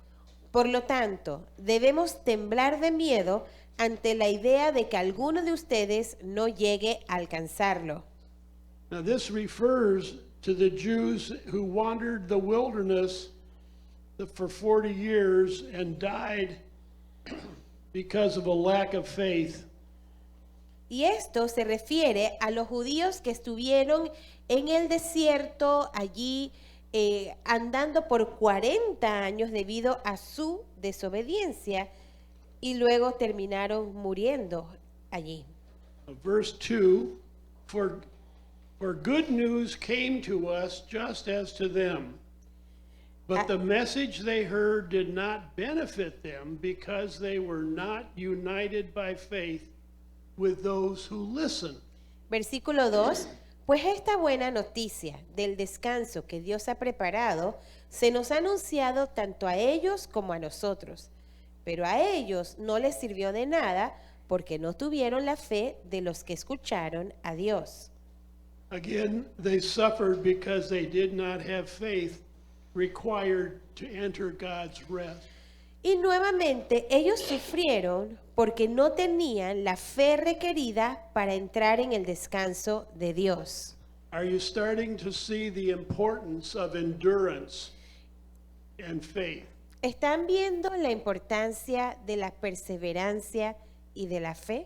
Por lo tanto, debemos temblar de miedo ante la idea de que alguno de ustedes no llegue a alcanzarlo. Now, this refers to the Jews who wandered the wilderness for 40 years and died because of a lack of faith. Y esto se refiere a los judíos que estuvieron en el desierto allí andando por 40 años debido a su desobediencia y luego terminaron muriendo allí. Verse 2, For good news came to us just as to them. But the message they heard did not benefit them because they were not united by faith with those who listen. Versículo 2. Pues esta buena noticia del descanso que Dios ha preparado se nos ha anunciado tanto a ellos como a nosotros. Pero a ellos no les sirvió de nada porque no tuvieron la fe de los que escucharon a Dios. Again, they suffered because they did not have faith required to enter God's rest. Y nuevamente ellos sufrieron porque no tenían la fe requerida para entrar en el descanso de Dios. Are you starting to see the importance of endurance and faith? ¿Están viendo la importancia de la perseverancia y de la fe?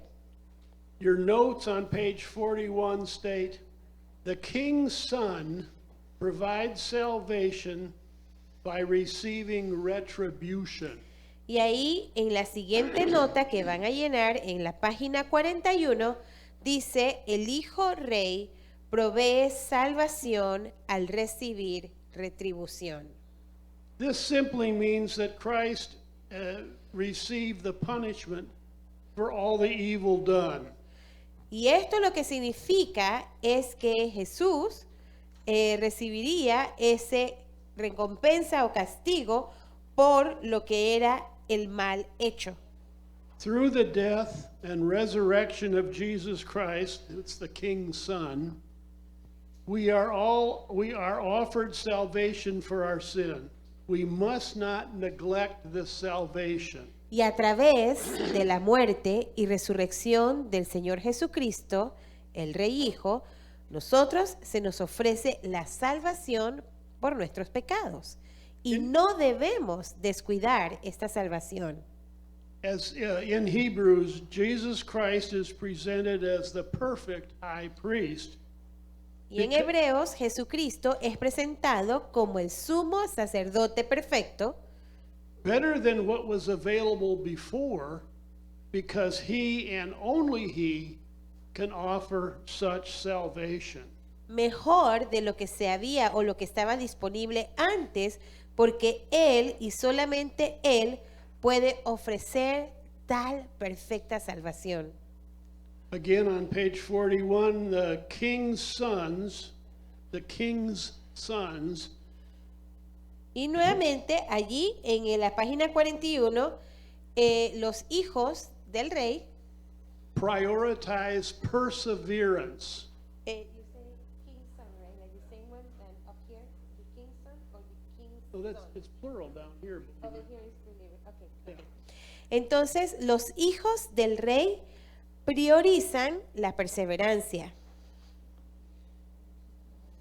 Your notes on page 41 state, the king's son provides salvation by receiving retribution. Y ahí en la siguiente nota que van a llenar en la página 41 dice, el Hijo Rey provee salvación al recibir retribución. This simply means that Christ received the punishment for all the evil done. Y esto lo que significa es que Jesús recibiría ese recompensa o castigo por lo que era el mal hecho. Through the death and resurrection of Jesus Christ, it's the King's Son, we are offered salvation for our sin. We must not neglect this salvation. Y a través de la muerte y resurrección del Señor Jesucristo, el Rey Hijo, nosotros se nos ofrece la salvación por nuestros pecados. Y no debemos descuidar esta salvación. As in Hebrews, Jesus Christ is presented as the perfect high priest. Y en Hebreos, Jesucristo es presentado como el sumo sacerdote perfecto, Better than what was available before, because he and only he can offer such salvation. mejor de lo que se había o lo que estaba disponible antes, porque Él y solamente Él puede ofrecer tal perfecta salvación. Again, on page 41, the king's sons, Y nuevamente allí en la página 41, los hijos del rey, prioritize perseverance. So it's plural down here. Entonces los hijos del rey priorizan la perseverancia.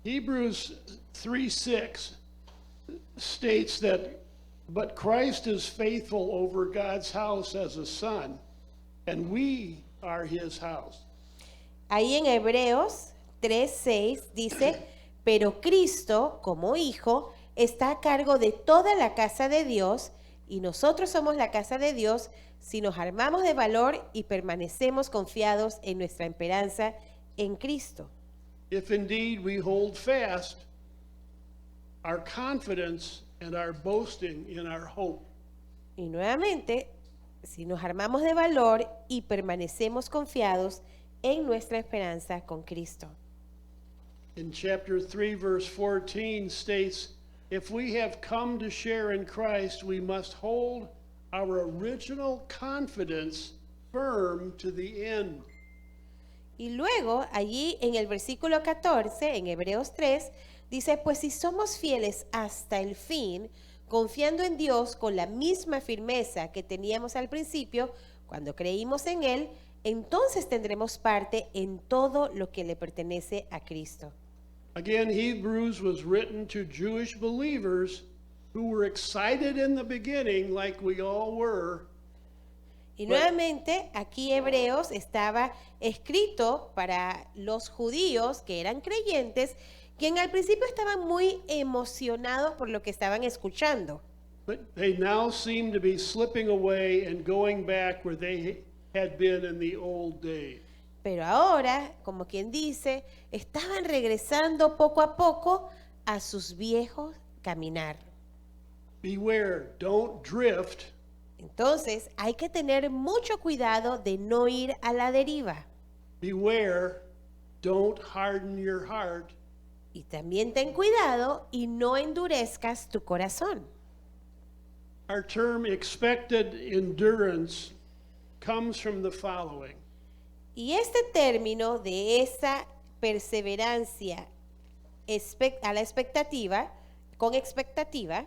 Hebrews 3:6 states that, but Christ is faithful over God's house as a son, and we are his house. Ahí en Hebreos 3:6 dice, pero Cristo, como hijo, está a cargo de toda la casa de Dios, y nosotros somos la casa de Dios si nos armamos de valor y permanecemos confiados en nuestra esperanza en Cristo. If indeed we hold fast our confidence and our boasting in our hope. Y nuevamente, si nos armamos de valor y permanecemos confiados en nuestra esperanza con Cristo. In chapter 3, verse 14 states, if we have come to share in Christ, we must hold our original confidence firm to the end. Y luego, allí en el versículo 14, en Hebreos 3, dice, pues si somos fieles hasta el fin, confiando en Dios con la misma firmeza que teníamos al principio, cuando creímos en Él, entonces tendremos parte en todo lo que le pertenece a Cristo. Again, Hebrews was written to Jewish believers who were excited in the beginning, like we all were. Y nuevamente, aquí Hebreos estaba escrito para los judíos que eran creyentes, quien al principio estaban muy emocionados por lo que estaban escuchando. But they now seem to be slipping away and going back where they had been in the old days. Pero ahora, como quien dice, estaban regresando poco a poco a sus viejos caminar. Beware, don't drift Entonces, hay que tener mucho cuidado de no ir a la deriva. Beware, don't harden your heart. Y también ten cuidado y no endurezcas tu corazón. Our term expected endurance comes from the following. Y este término de esa perseverancia a la expectativa, con expectativa,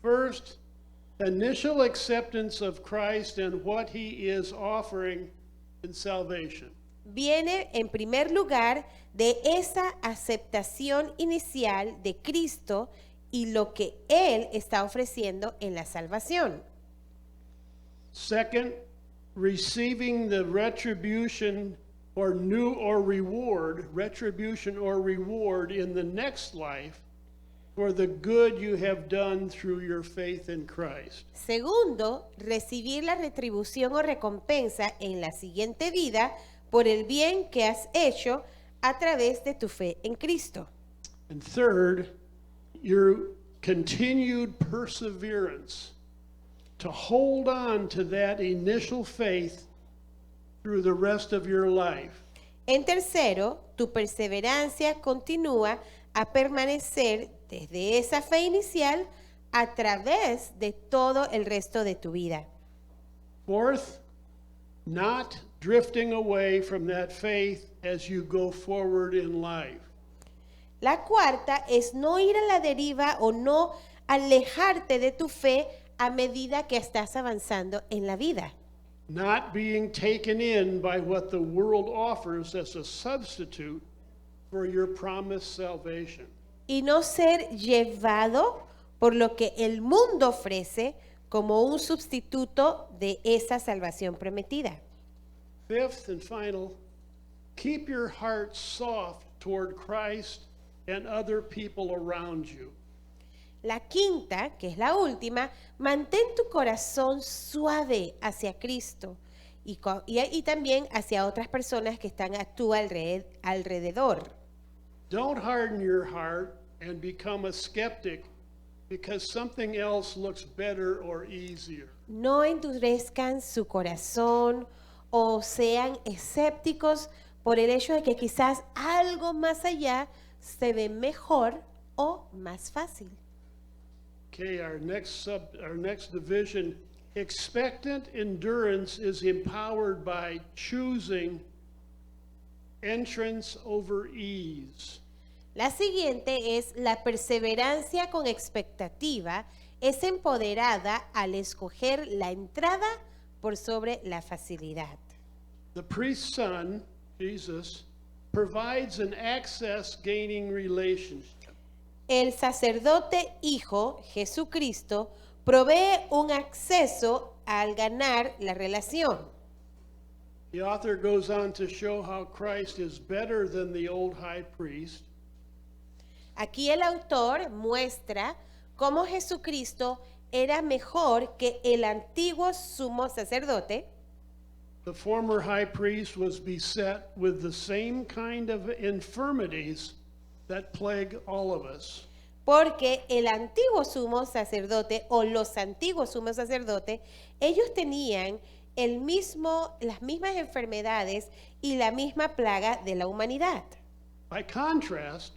First, initial acceptance of Christ and what he is offering in salvation. viene en primer lugar de esa aceptación inicial de Cristo y lo que Él está ofreciendo en la salvación. Second, receiving the retribution or reward in the next life for the good you have done through your faith in Christ. Segundo, recibir la retribución o recompensa en la siguiente vida por el bien que has hecho a través de tu fe en Cristo. And third, your continued perseverance to hold on to that initial faith through the rest of your life. En tercero, tu perseverancia continúa a permanecer desde esa fe inicial a través de todo el resto de tu vida. Fourth, not drifting away from that faith as you go forward in life. La cuarta es no ir a la deriva o no alejarte de tu fe a medida que estás avanzando en la vida. Not being taken in by what the world offers as a substitute for your promised salvation. Y no ser llevado por lo que el mundo ofrece como un sustituto de esa salvación prometida. Fifth and final, keep your heart soft toward Christ and other people around you. La quinta, que es la última, mantén tu corazón suave hacia Cristo y también hacia otras personas que están a tu alrededor. Don't harden your heart and become a skeptic because something else looks better or easier. No endurezcan su corazón o sean escépticos por el hecho de que quizás algo más allá se ve mejor o más fácil. Okay, our next division, expectant endurance is empowered by choosing entrance over ease. La siguiente es la perseverancia con expectativa, es empoderada al escoger la entrada por sobre la facilidad. The priest's son, Jesus, provides an access-gaining relationship. El sacerdote hijo, Jesucristo, provee un acceso al ganar la relación. The author goes on to show how Christ is better than the old high priest. Aquí el autor muestra cómo Jesucristo era mejor que el antiguo sumo sacerdote. The former high priest was beset with the same kind of infirmities that plague all of us. Porque el antiguo sumo sacerdote o los antiguos sumos sacerdotes, ellos tenían las mismas enfermedades y la misma plaga de la humanidad. By contrast,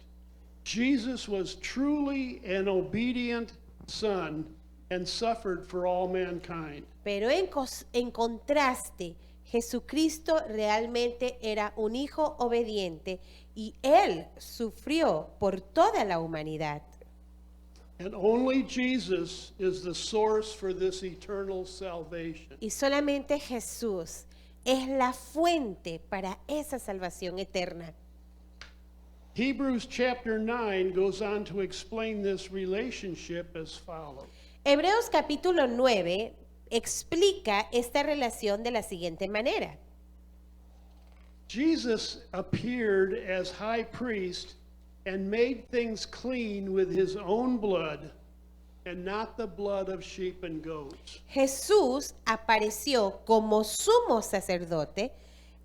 Jesus was truly an obedient son and suffered for all mankind. Pero en contraste, Jesucristo realmente era un hijo obediente y Él sufrió por toda la humanidad. And only Jesus is the source for this eternal salvation. Y solamente Jesús es la fuente para esa salvación eterna. Hebrews chapter 9 goes on to explain this relationship as follows. Hebreos capítulo 9 explica esta relación de la siguiente manera. Jesus appeared as high priest and made things clean with his own blood and not the blood of sheep and goats. Jesús apareció como sumo sacerdote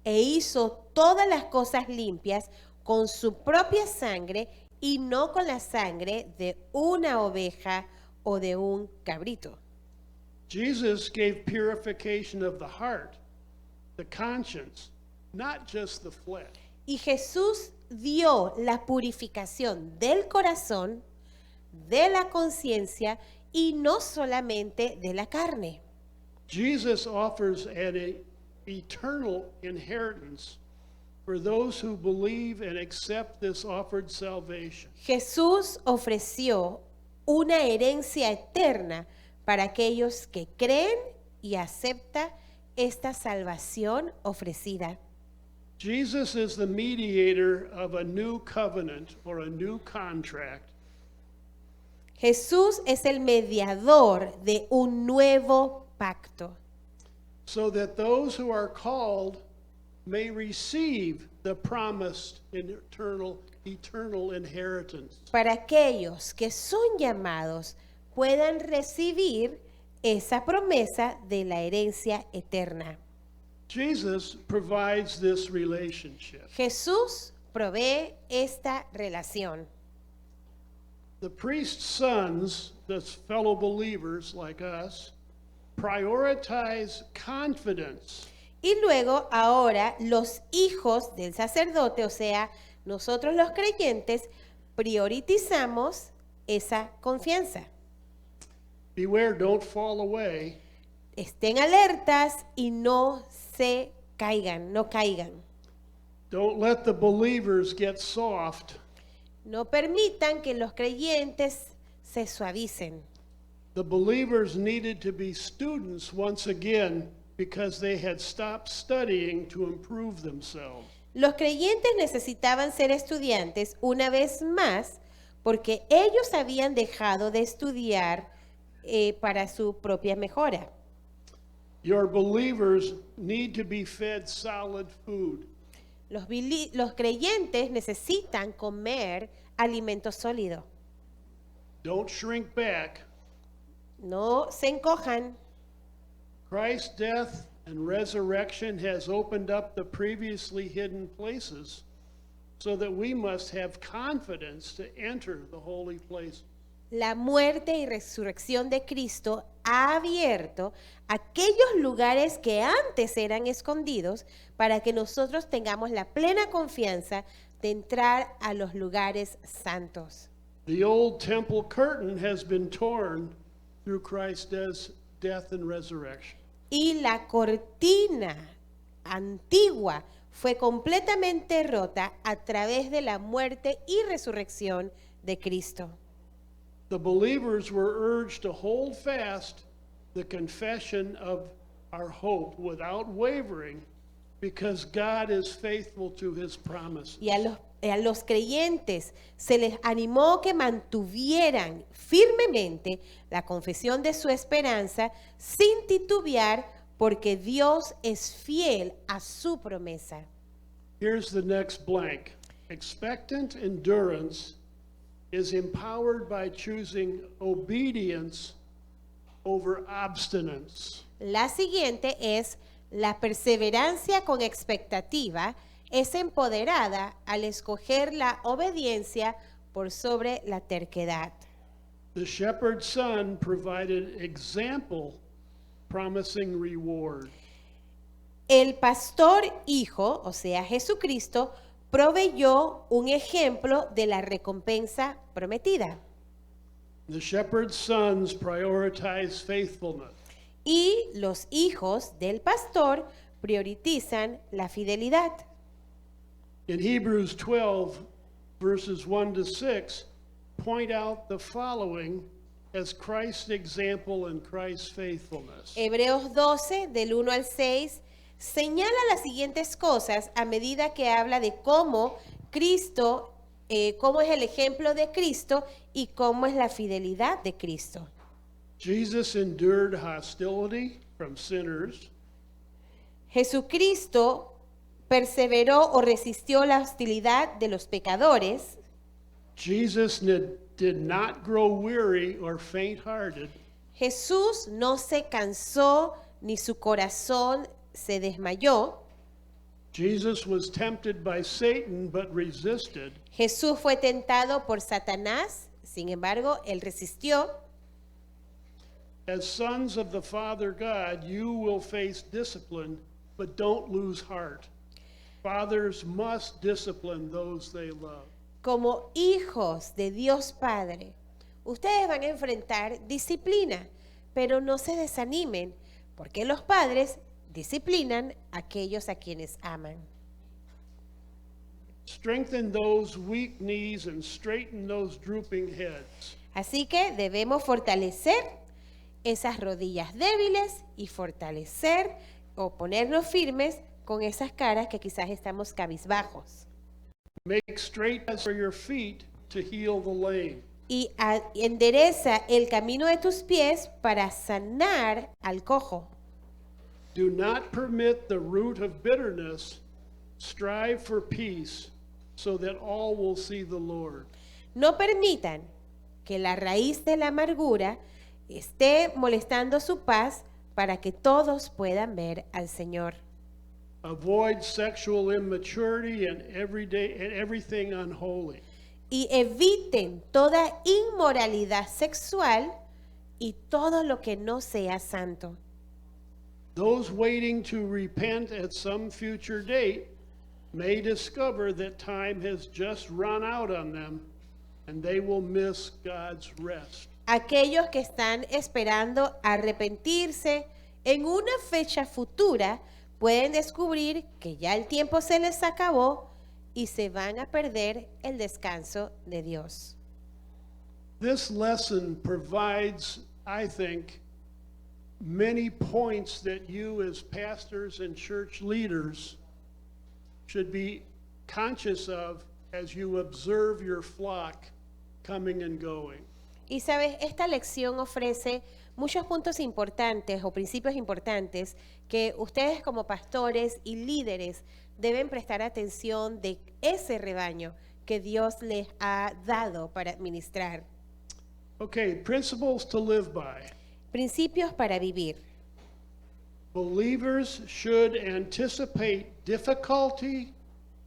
e hizo todas las cosas limpias con su propia sangre y no con la sangre de una oveja o de un cabrito. Jesus gave purification of the heart, the conscience, not just the flesh. Y Jesús dio la purificación del corazón, de la conciencia y no solamente de la carne. Jesus offers an eternal inheritance for those who believe and accept this offered salvation. Jesús ofreció una herencia eterna para aquellos que creen y aceptan esta salvación ofrecida. Jesus is the mediator of a new covenant or a new contract. Jesús es el mediador de un nuevo pacto, so that those who are called may receive the promised eternal inheritance. para aquellos que son llamados puedan recibir esa promesa de la herencia eterna. Jesus provides this relationship. Jesús provee esta relación. The priest's sons, the fellow believers like us, prioritize confidence Y luego, ahora, los hijos del sacerdote, o sea, nosotros los creyentes, priorizamos esa confianza. Beware, don't fall away. Estén alertas y no se caigan, no caigan. Don't let the believers get soft. No permitan que los creyentes se suavicen. The believers needed to be students once again because they had stopped studying to improve themselves. Los creyentes necesitaban ser estudiantes una vez más porque ellos habían dejado de estudiar para su propia mejora. Your believers need to be fed solid food. Los creyentes necesitan comer alimento sólido. Don't shrink back. No se encojan. Christ's death and resurrection has opened up the previously hidden places so that we must have confidence to enter the holy place. La muerte y resurrección de Cristo ha abierto aquellos lugares que antes eran escondidos para que nosotros tengamos la plena confianza de entrar a los lugares santos. The old temple curtain has been torn through Christ's death and resurrection. Y la cortina antigua fue completamente rota a través de la muerte y resurrección de Cristo. The believers were urged to hold fast the confession of our hope without wavering because God is faithful to his promises. Y a los creyentes se les animó que mantuvieran firmemente la confesión de su esperanza sin titubear porque Dios es fiel a su promesa. Here's the next blank. Expectant endurance is empowered by choosing obedience over obstinance. La siguiente es la perseverancia con expectativa es empoderada al escoger la obediencia por sobre la terquedad. The shepherd's son provided example, promising reward. El pastor hijo, o sea, Jesucristo, proveyó un ejemplo de la recompensa prometida. The shepherd's sons prioritize faithfulness. Y los hijos del pastor priorizan la fidelidad. In Hebrews 12, verses 1 to 6, point out the following as Christ's example and Christ's faithfulness. Hebreos 12, del 1 al 6, señala las siguientes cosas a medida que habla de cómo Cristo, cómo es el ejemplo de Cristo y cómo es la fidelidad de Cristo. Jesus endured hostility from sinners. Jesucristo perseveró o resistió la hostilidad de los pecadores. Jesus did not grow weary or faint-hearted. Jesús no se cansó ni su corazón se desmayó. Jesus was tempted by Satan but resisted. Jesús fue tentado por Satanás, sin embargo, él resistió. As sons of the Father God, you will face discipline, but don't lose heart. Fathers must discipline those they love. Como hijos de Dios Padre, ustedes van a enfrentar disciplina, pero no se desanimen, porque los padres disciplinan a aquellos a quienes aman. Strengthen those weak knees and straighten those drooping heads. Así que debemos fortalecer esas rodillas débiles y fortalecer o ponernos firmes con esas caras que quizás estamos cabizbajos. Make straight paths for your feet to heal the lame. Y endereza el camino de tus pies para sanar al cojo. Do not permit the root of bitterness. Strive for peace so that all will see the Lord. No permitan que la raíz de la amargura esté molestando su paz para que todos puedan ver al Señor. Avoid sexual immaturity and everything unholy. Y eviten toda inmoralidad sexual y todo lo que no sea santo. Those waiting to repent at some future date may discover that time has just run out on them and they will miss God's rest. Aquellos que están esperando arrepentirse en una fecha futura pueden descubrir que ya el tiempo se les acabó y se van a perder el descanso de Dios. This lesson provides, I think, many points that you as pastors and church leaders should be conscious of as you observe your flock coming and going. Y sabes, esta lección ofrece muchos puntos importantes o principios importantes que ustedes como pastores y líderes deben prestar atención de ese rebaño que Dios les ha dado para administrar. Okay, principles to live by. Principios para vivir. Believers should anticipate difficulty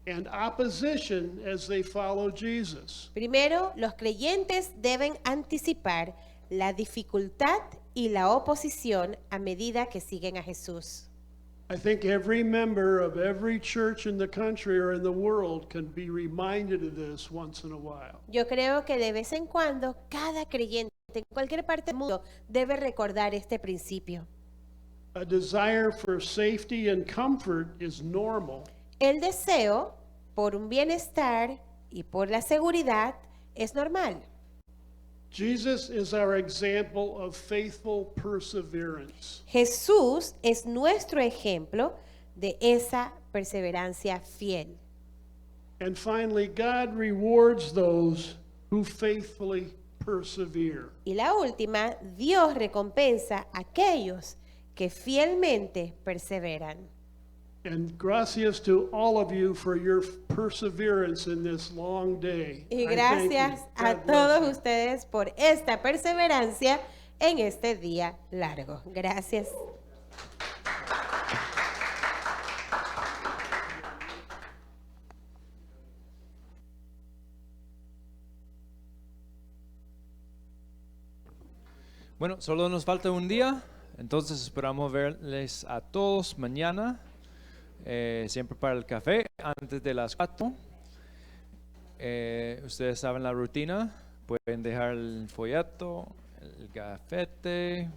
and opposition as they follow Jesus. Primero, los creyentes deben anticipar la dificultad y la oposición a medida que siguen a Jesús. I think every member of every church in the country or in the world can be reminded of this once in a while. Yo creo que de vez en cuando cada creyente en cualquier parte del mundo debe recordar este principio. A desire for safety and comfort is normal, El deseo por un bienestar y por la seguridad es normal. Jesus is our example of faithful perseverance. Jesús es nuestro ejemplo de esa perseverancia fiel. And finally, God rewards those who faithfully persevere. Y la última, Dios recompensa a aquellos que fielmente perseveran. And gracias to all of you for your perseverance in this long day. Y I thank you. gracias a God bless todos you. ustedes por esta perseverancia en este día largo. Gracias. Bueno, solo nos falta un día, entonces esperamos verles a todos mañana, siempre para el café, antes de las 4. Ustedes saben la rutina, pueden dejar el folleto, el gafete,